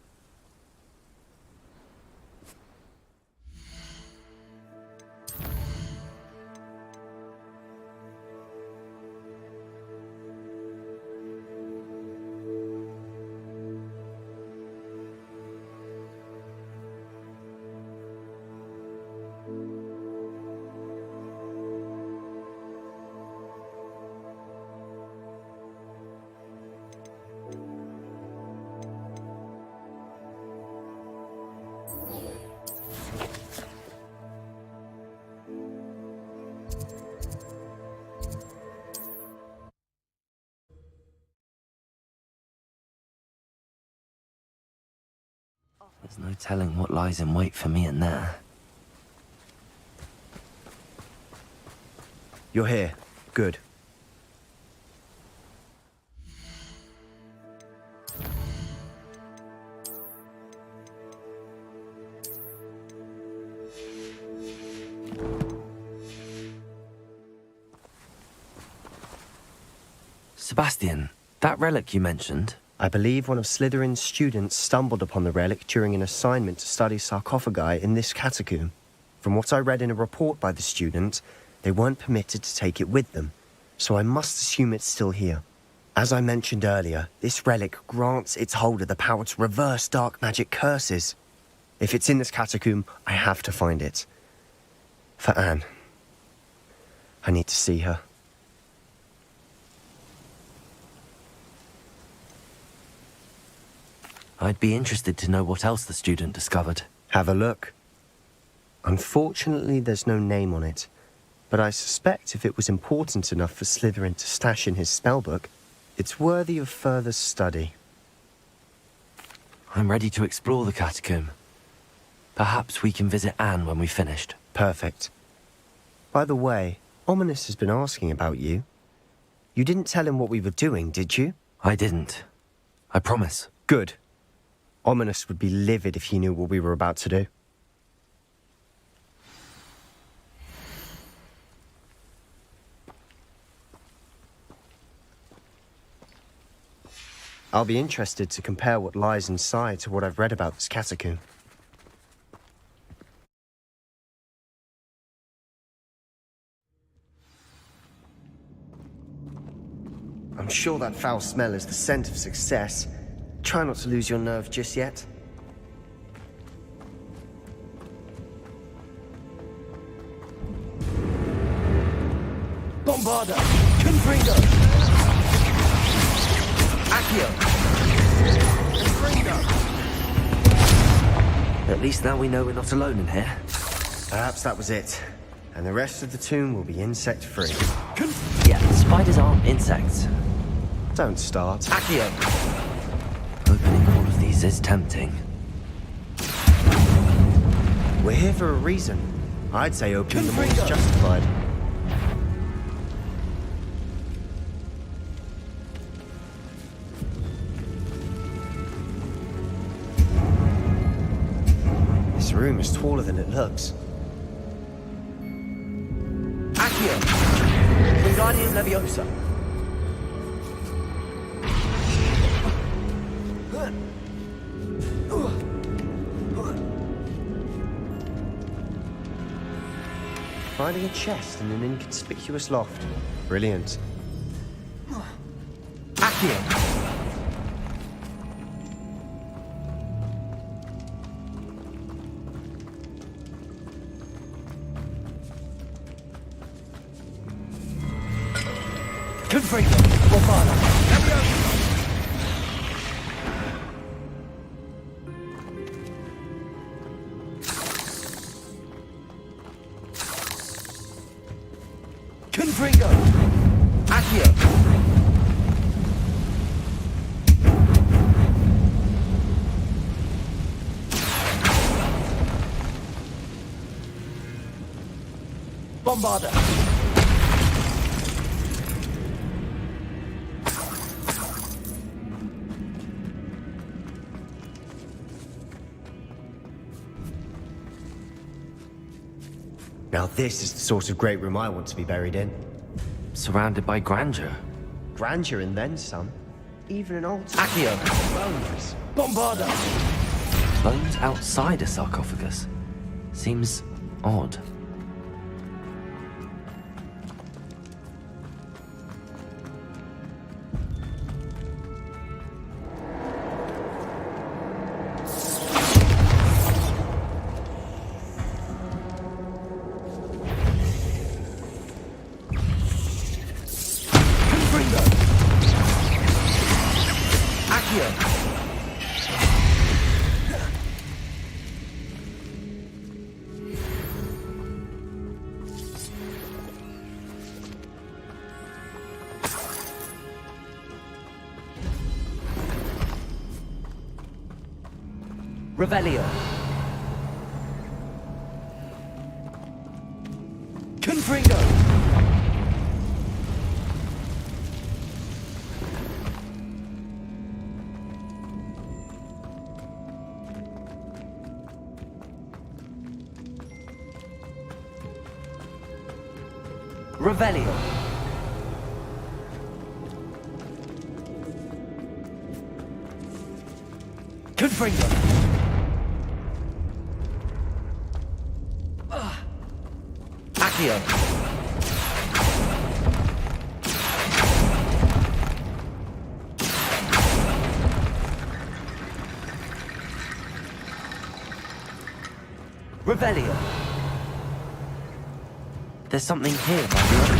There's no telling what lies in wait for me in there. You're here. Good. Sebastian, that relic you mentioned... I believe one of Slytherin's students stumbled upon the relic during an assignment to study sarcophagi in this catacomb. From what I read in a report by the student, they weren't permitted to take it with them, so I must assume it's still here. As I mentioned earlier, this relic grants its holder the power to reverse dark magic curses. If it's in this catacomb, I have to find it. For Anne. I need to see her. I'd be interested to know what else the student discovered. Have a look. Unfortunately, there's no name on it, but I suspect if it was important enough for Slytherin to stash in his spellbook, it's worthy of further study. I'm ready to explore the catacomb. Perhaps we can visit Anne when we've finished. Perfect. By the way, Ominous has been asking about you. You didn't tell him what we were doing, did you? I didn't. I promise. Good. Ominous would be livid if he knew what we were about to do. I'll be interested to compare what lies inside to what I've read about this catacomb. I'm sure that foul smell is the scent of success. Try not to lose your nerve just yet. Bombarda! Confringo! Accio! Confringo! At least now we know we're not alone in here. Perhaps that was it. And the rest of the tomb will be insect-free. Yeah, spiders aren't insects. Don't start. Accio! Opening all of these is tempting. We're here for a reason. I'd say opening them all is justified. This room is taller than it looks. Accio! Wingardium Leviosa! Finding a chest in an inconspicuous loft. Brilliant. Accio! Confringo! Bombarda! Leviosa! Confringo! Accio! Bombarda! Now this is the sort of great room I want to be buried in. Surrounded by grandeur. Grandeur and then some. Even an altar. Accio! Bones. Bombarda! Bones outside a sarcophagus. Seems odd. Revelio. Confringo. Revelio. Confringo. Accio. Revelio. There's something here by the altar.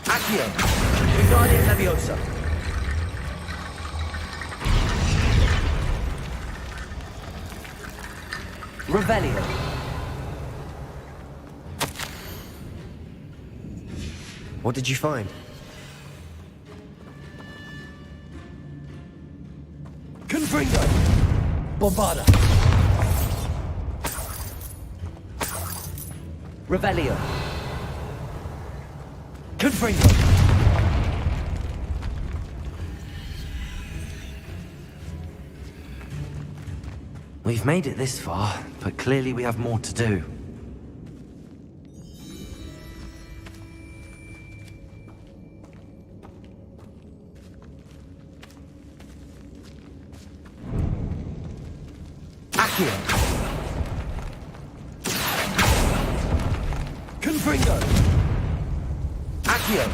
Accio. Wingardium Leviosa. Revelio. What did you find? Confringo. Bombarda. Revelio. Confringo. We've made it this far, but clearly we have more to do. Accio. Confringo. Accio.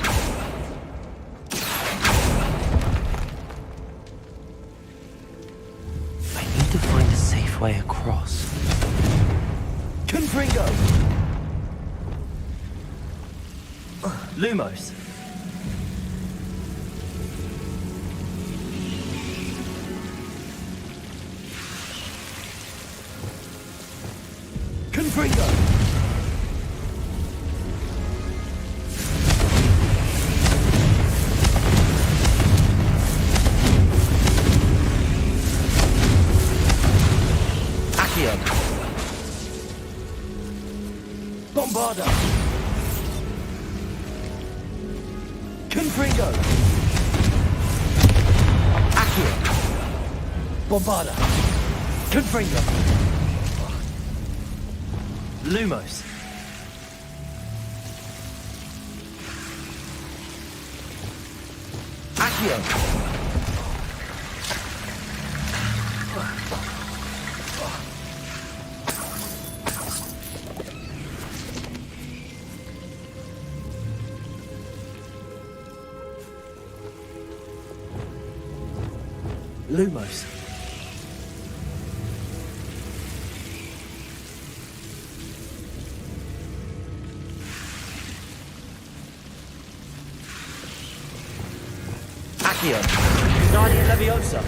I need to find a safe way across. Confringo. Lumos. Confringo. Accio. Bombarda. Confringo. Accio. Bombarda. Confringo. Lumos. Accio. Lumos. Accio. Wingardium Leviosa.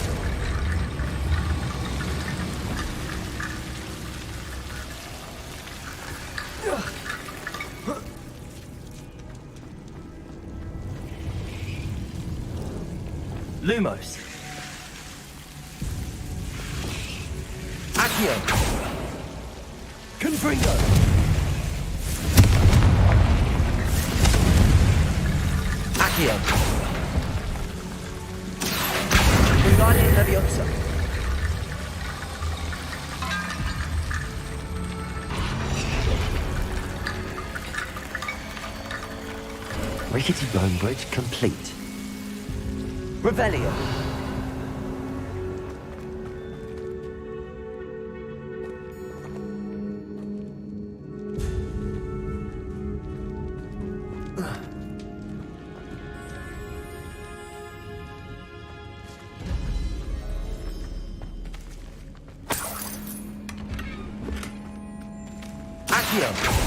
Lumos. Accio! Confringo! Accio! Wingardium Leviosa! Rickety bone bridge complete. Revelio! Accio!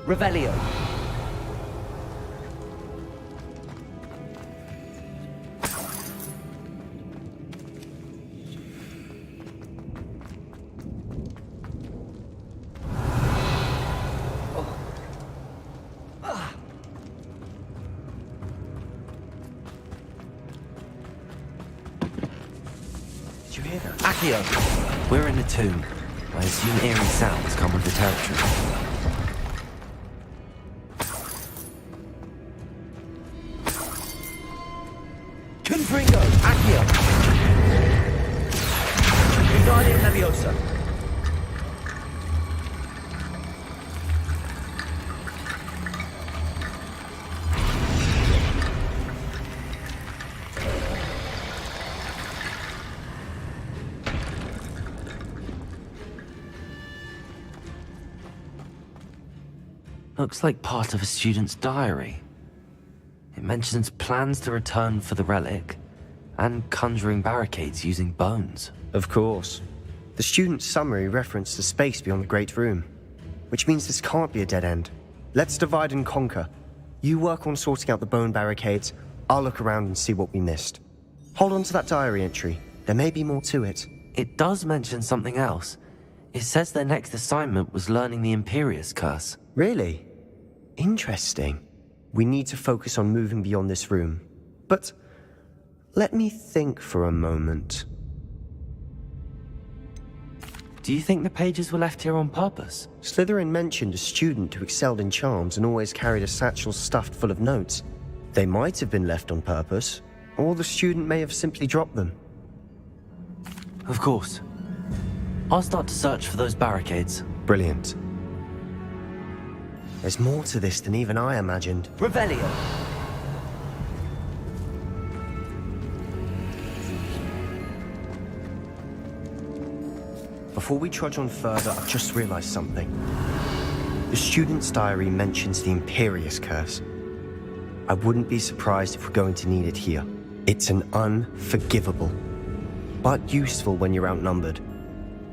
Revelio. Did you hear that? Accio. We're in a tomb. I assume eerie sounds come with the territory. Confringo! Accio! Wingardium Leviosa! Looks like part of a student's diary. It mentions plans to return for the relic, and conjuring barricades using bones. Of course. The student's summary referenced the space beyond the Great Room, which means this can't be a dead end. Let's divide and conquer. You work on sorting out the bone barricades, I'll look around and see what we missed. Hold on to that diary entry. There may be more to it. It does mention something else. It says their next assignment was learning the Imperius Curse. Really? Interesting. We need to focus on moving beyond this room. But let me think for a moment. Do you think the pages were left here on purpose? Slytherin mentioned a student who excelled in charms and always carried a satchel stuffed full of notes. They might have been left on purpose, or the student may have simply dropped them. Of course. I'll start to search for those barricades. Brilliant. There's more to this than even I imagined. Revelio! Before we trudge on further, I've just realized something. The student's diary mentions the Imperius Curse. I wouldn't be surprised if we're going to need it here. It's an unforgivable, but useful when you're outnumbered.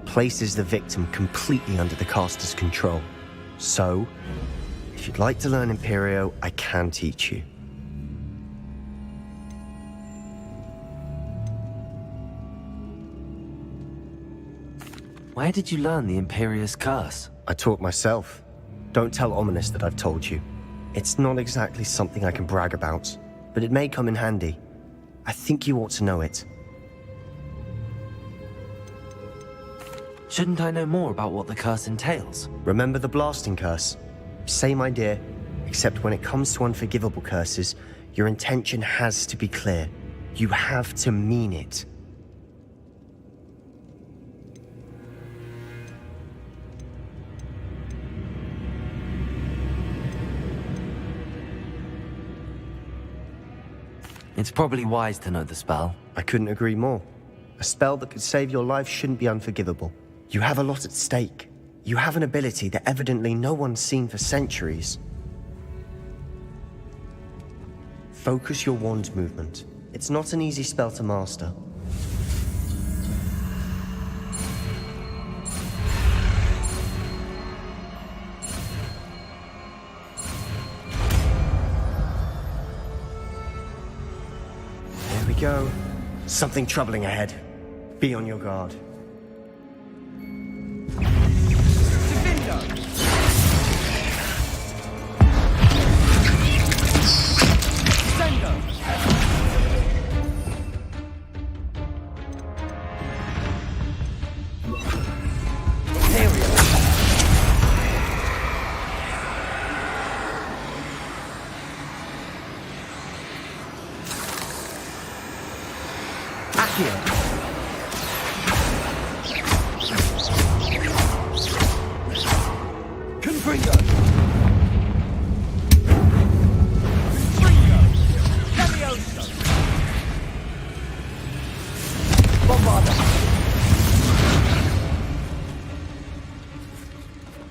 Places the victim completely under the caster's control. So, if you'd like to learn Imperio, I can teach you. Where did you learn the Imperius Curse? I taught myself. Don't tell Ominous that I've told you. It's not exactly something I can brag about, but it may come in handy. I think you ought to know it. Shouldn't I know more about what the curse entails? Remember the blasting curse? Same idea, except when it comes to unforgivable curses, your intention has to be clear. You have to mean it. It's probably wise to know the spell. I couldn't agree more. A spell that could save your life shouldn't be unforgivable. You have a lot at stake. You have an ability that evidently no one's seen for centuries. Focus your wand movement. It's not an easy spell to master. There we go. Something troubling ahead. Be on your guard.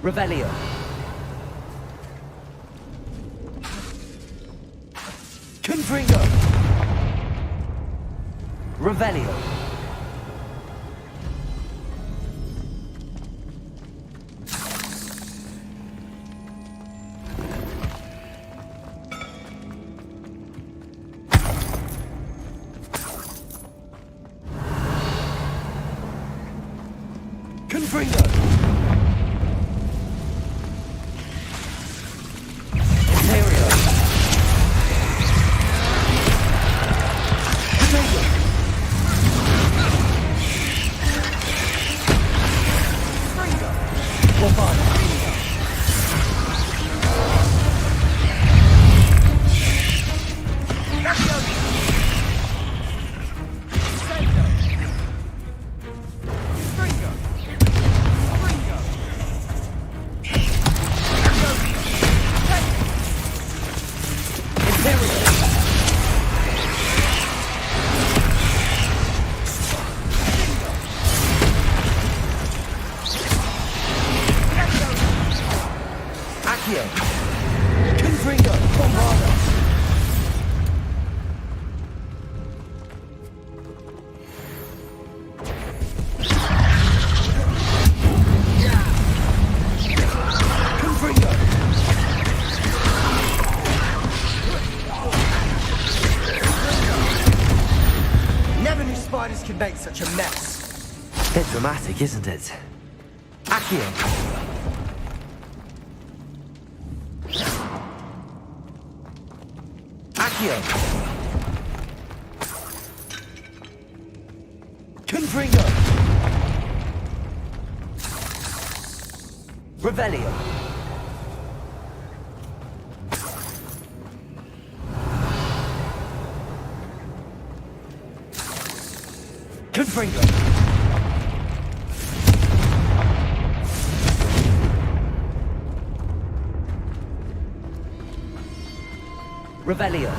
Revelio. Confringo. Revelio. Confringo. Spiders can make such a mess. Bit dramatic, isn't it? Accio. Accio. Confringo. Revelio. Confringo. Revelio.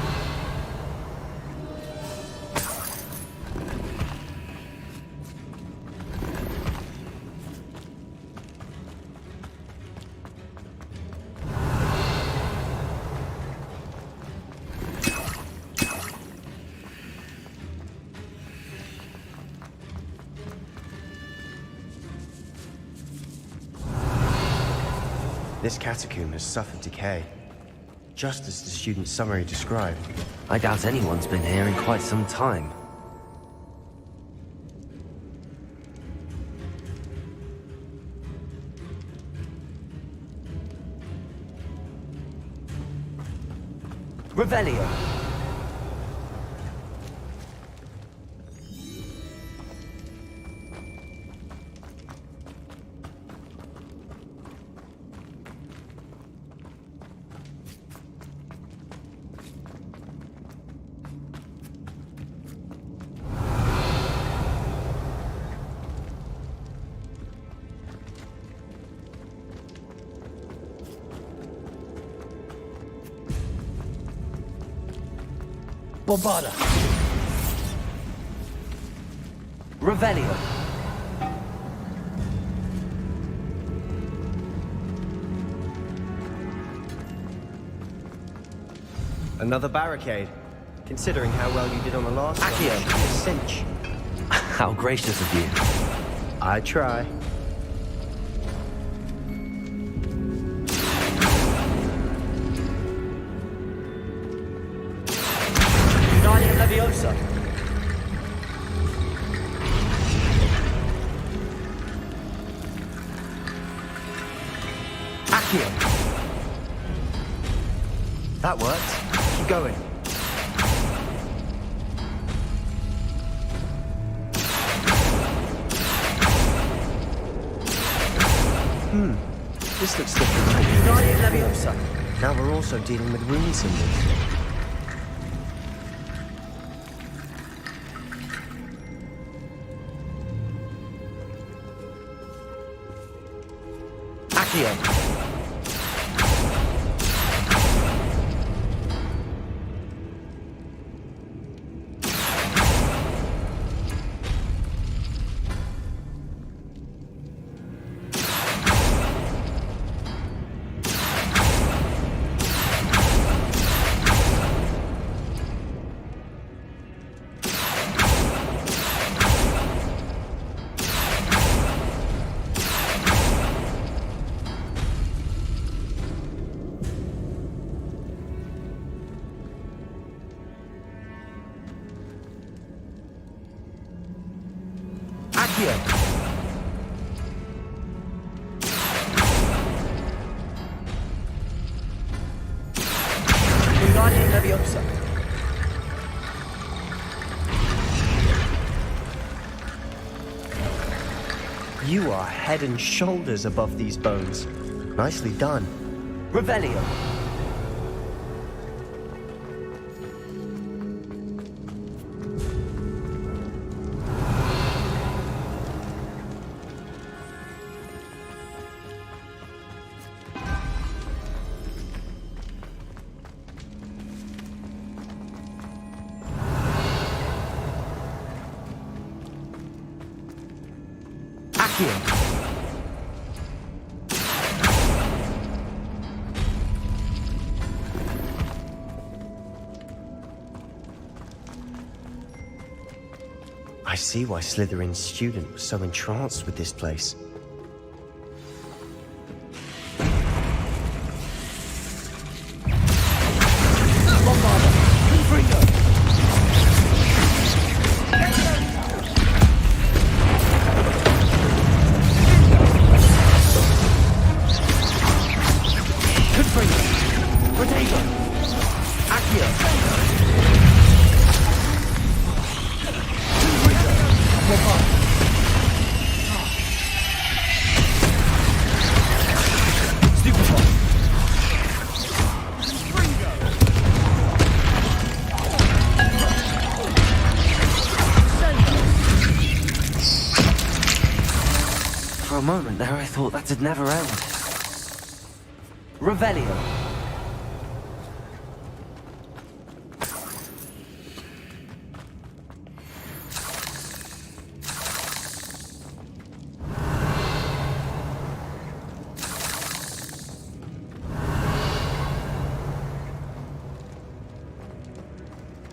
This catacomb has suffered decay, just as the student's summary described. I doubt anyone's been here in quite some time. Revelio. Bombarda. Revelio. Another barricade. Considering how well you did on the last Accio. one, a cinch. How gracious of you. I try. Accio. That worked. Keep going. This looks different. Now we're also dealing with rune symbols. Accio. You are head and shoulders above these bones. Nicely done. Revelio. I see why Slytherin's student was so entranced with this place. For a moment there, I thought that'd never end. Revelio.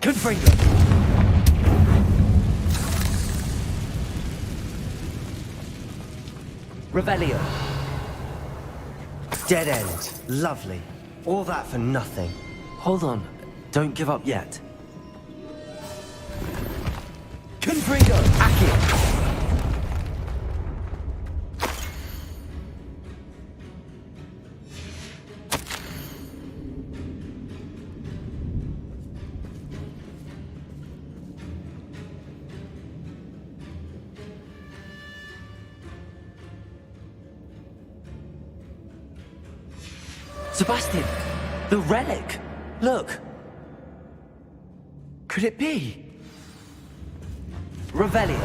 Confringo. Revelio. Dead end. Lovely. All that for nothing. Hold on. Don't give up yet. Confringo. Accio. Sebastian, the relic. Look. Could it be? Revelio.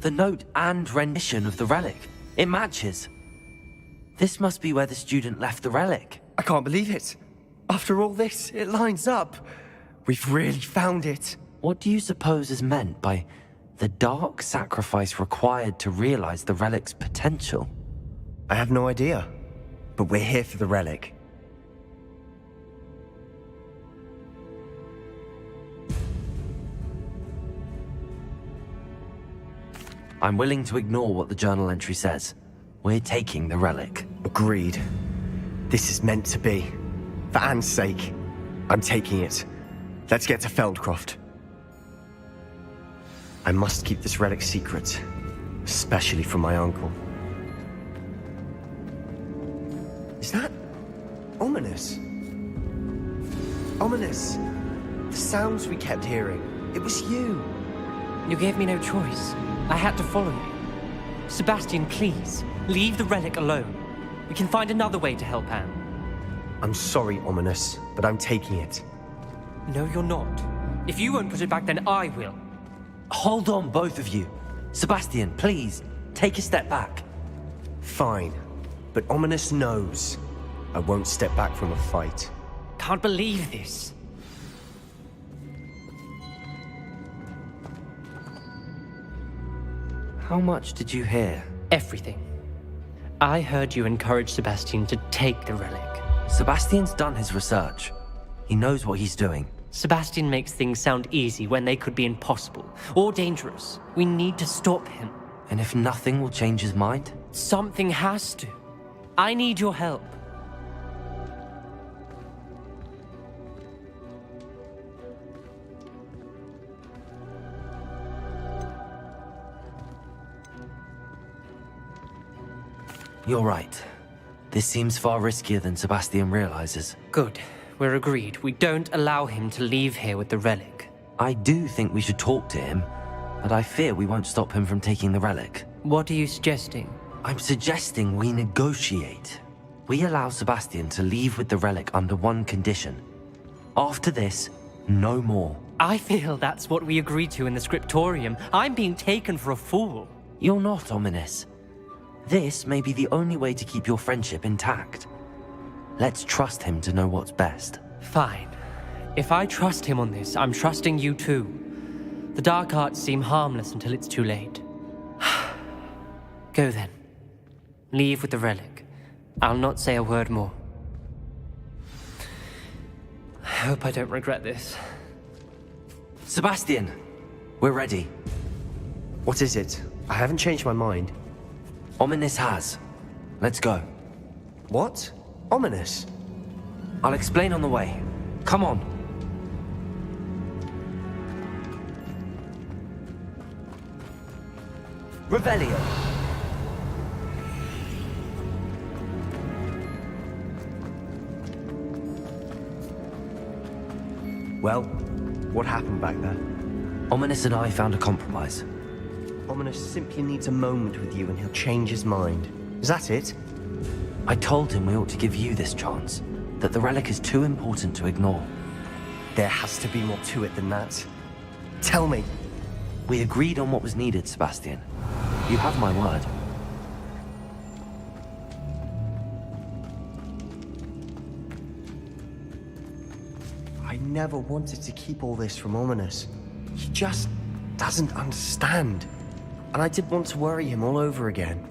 The note and rendition of the relic. It matches. This must be where the student left the relic. I can't believe it. After all this, it lines up. We've really found it. What do you suppose is meant by the dark sacrifice required to realize the relic's potential? I have no idea, but we're here for the relic. I'm willing to ignore what the journal entry says. We're taking the relic. Agreed. This is meant to be. For Anne's sake, I'm taking it. Let's get to Feldcroft. I must keep this relic secret, especially from my uncle. Is that ominous? Ominous! The sounds we kept hearing. It was you. You gave me no choice. I had to follow you. Sebastian, please, leave the relic alone. We can find another way to help Anne. I'm sorry, Ominous, but I'm taking it. No, you're not. If you won't put it back, then I will. Hold on, both of you. Sebastian, please, take a step back. Fine, but Ominous knows I won't step back from a fight. Can't believe this. How much did you hear? Everything. I heard you encourage Sebastian to take the relic. Sebastian's done his research. He knows what he's doing. Sebastian makes things sound easy when they could be impossible or dangerous. We need to stop him. And if nothing will change his mind? Something has to. I need your help. You're right. This seems far riskier than Sebastian realizes. Good. We're agreed. We don't allow him to leave here with the relic. I do think we should talk to him, but I fear we won't stop him from taking the relic. What are you suggesting? I'm suggesting we negotiate. We allow Sebastian to leave with the relic under one condition. After this, no more. I feel that's what we agreed to in the scriptorium. I'm being taken for a fool. You're not, Ominous. This may be the only way to keep your friendship intact. Let's trust him to know what's best. Fine. If I trust him on this, I'm trusting you too. The dark arts seem harmless until it's too late. Go then. Leave with the relic. I'll not say a word more. I hope I don't regret this. Sebastian! We're ready. What is it? I haven't changed my mind. Ominous has. Let's go. What? Ominous? I'll explain on the way. Come on. Revelio. Well, what happened back there? Ominous and I found a compromise. Ominous simply needs a moment with you and he'll change his mind. Is that it? I told him we ought to give you this chance, that the relic is too important to ignore. There has to be more to it than that. Tell me. We agreed on what was needed, Sebastian. You have my word. I never wanted to keep all this from Ominous. He just doesn't understand. And I didn't want to worry him all over again.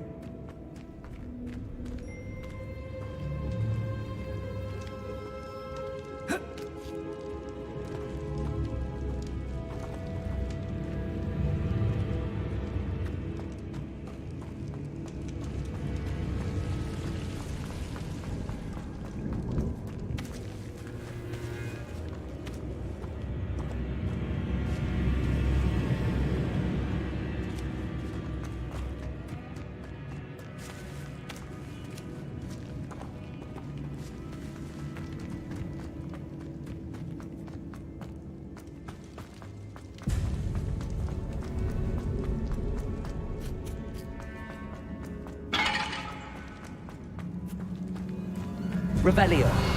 Revelio.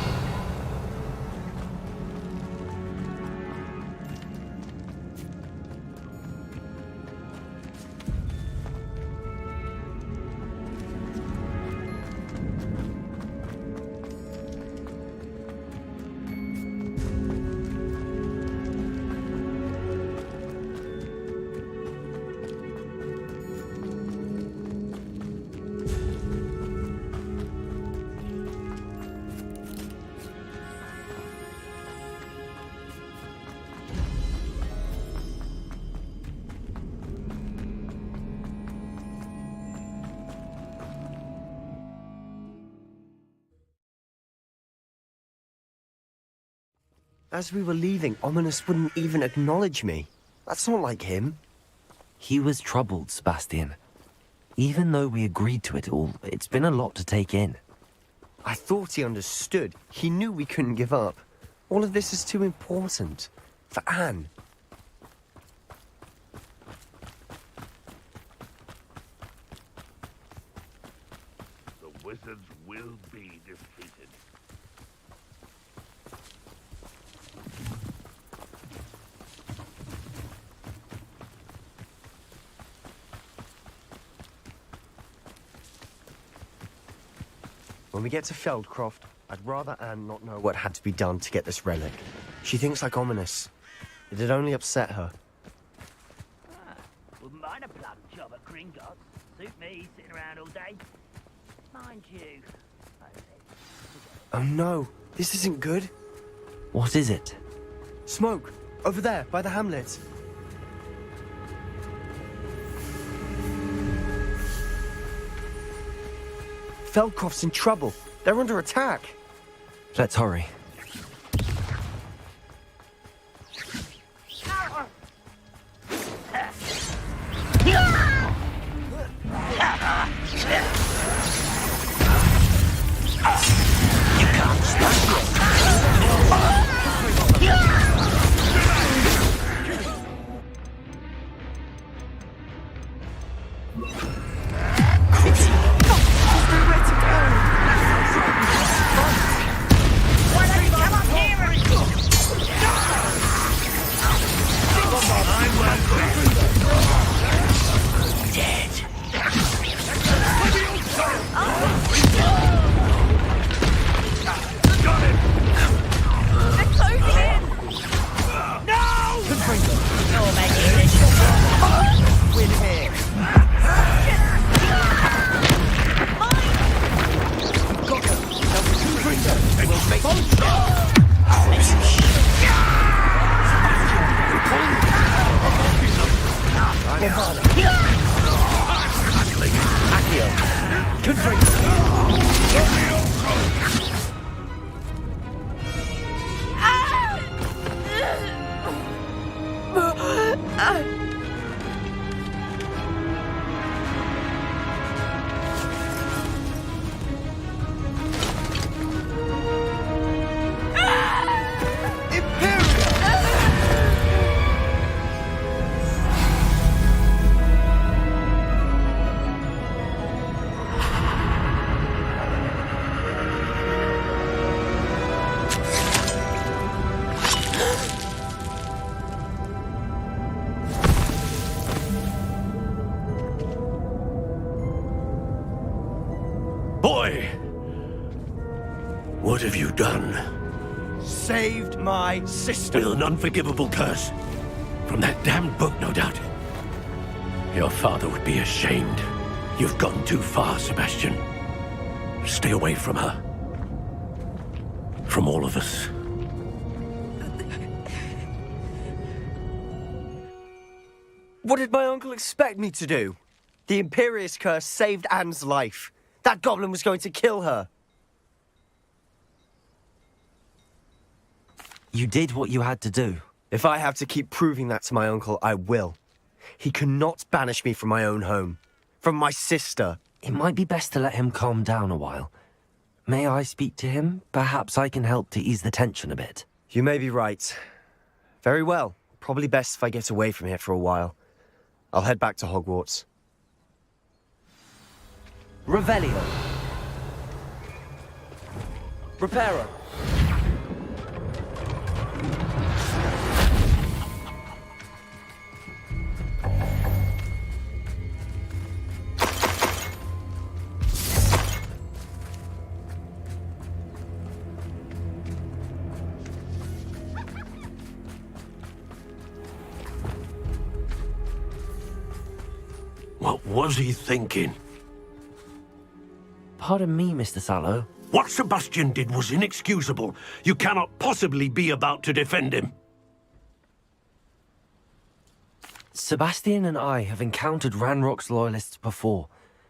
As we were leaving, Ominous wouldn't even acknowledge me. That's not like him. He was troubled, Sebastian. Even though we agreed to it all, it's been a lot to take in. I thought he understood. He knew we couldn't give up. All of this is too important. For Anne. The wizards will be defeated. When we get to Feldcroft, I'd rather Anne not know what had to be done to get this relic. She thinks like ominous. It'd only upset her. Wouldn't mind a plum job at Gringotts. Suit me, sitting around all day. Mind you. Oh no, this isn't good. What is it? Smoke! Over there, by the hamlet. Feldcroft's in trouble. They're under attack. Let's hurry. Boy! What have you done? Saved my sister. With an unforgivable curse. From that damned book, no doubt. Your father would be ashamed. You've gone too far, Sebastian. Stay away from her. From all of us. What did my uncle expect me to do? The Imperious curse saved Anne's life. That goblin was going to kill her. You did what you had to do. If I have to keep proving that to my uncle, I will. He cannot banish me from my own home. From my sister. It might be best to let him calm down a while. May I speak to him? Perhaps I can help to ease the tension a bit. You may be right. Very well. Probably best if I get away from here for a while. I'll head back to Hogwarts. Revelio. Reparo. What was he thinking? Pardon me, Mr. Sallow. What Sebastian did was inexcusable. You cannot possibly be about to defend him. Sebastian and I have encountered Ranrock's loyalists before.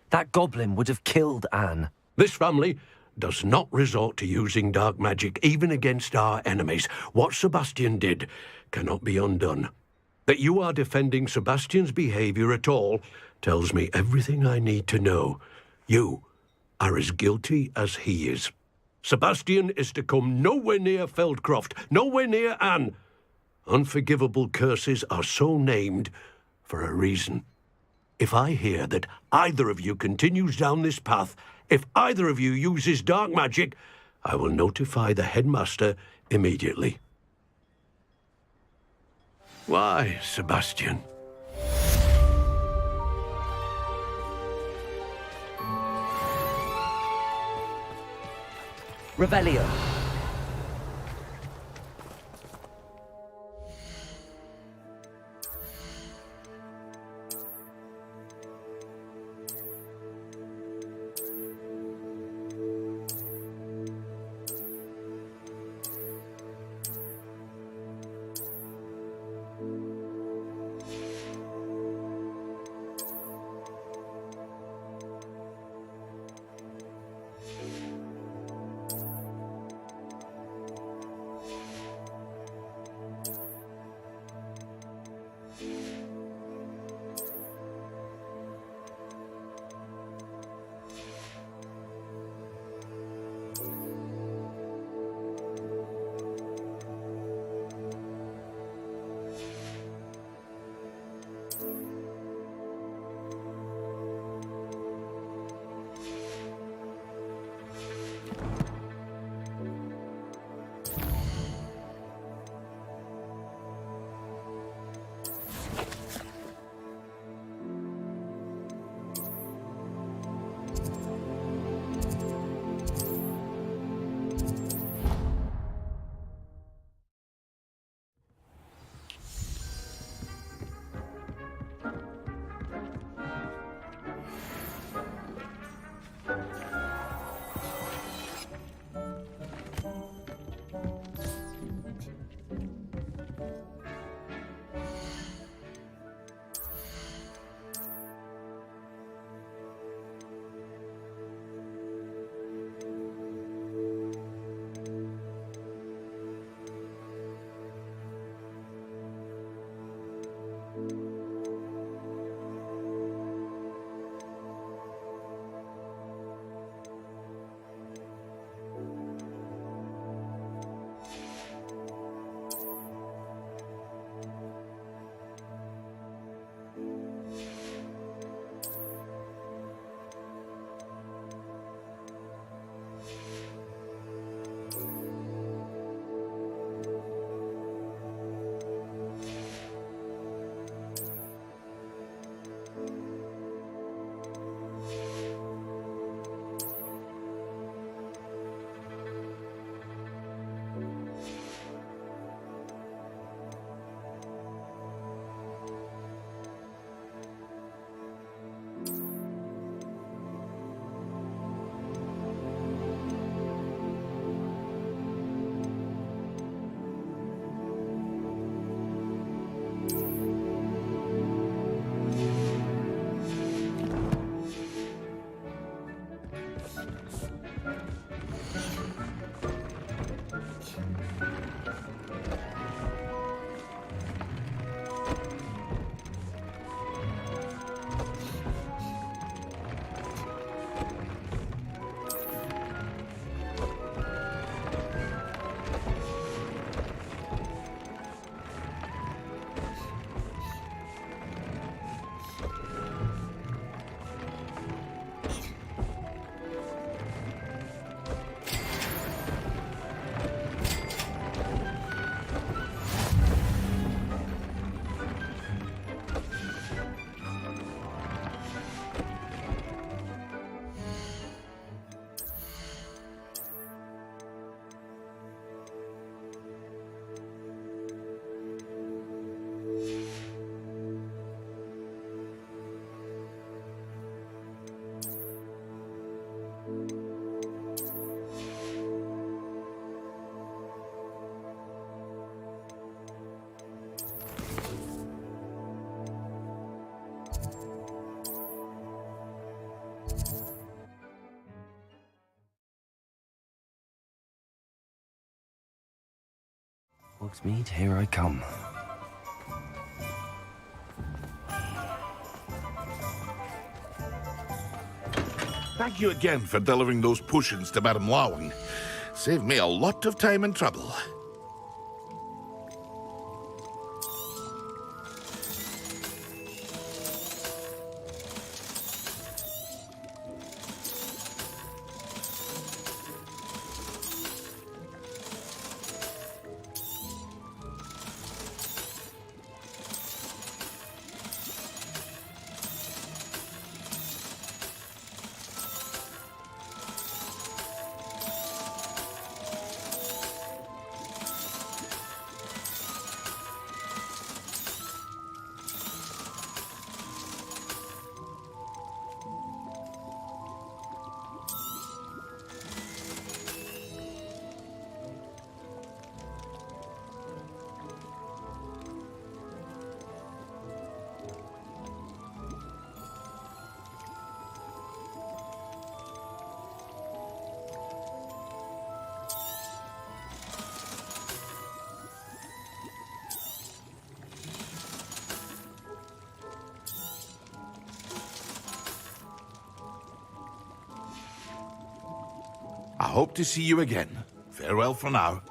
That goblin would have killed Anne. This family does not resort to using dark magic even against our enemies. What Sebastian did cannot be undone. That you are defending Sebastian's behavior at all tells me everything I need to know. You are as guilty as he is. Sebastian is to come nowhere near Feldcroft, nowhere near Anne. Unforgivable curses are so named for a reason. If I hear that either of you continues down this path, if either of you uses dark magic, I will notify the headmaster immediately. Why, Sebastian? Revelio. Hogsmeade, here I come. Thank you again for delivering those potions to Madame Lawing. Saved me a lot of time and trouble. I hope to see you again. Farewell for now.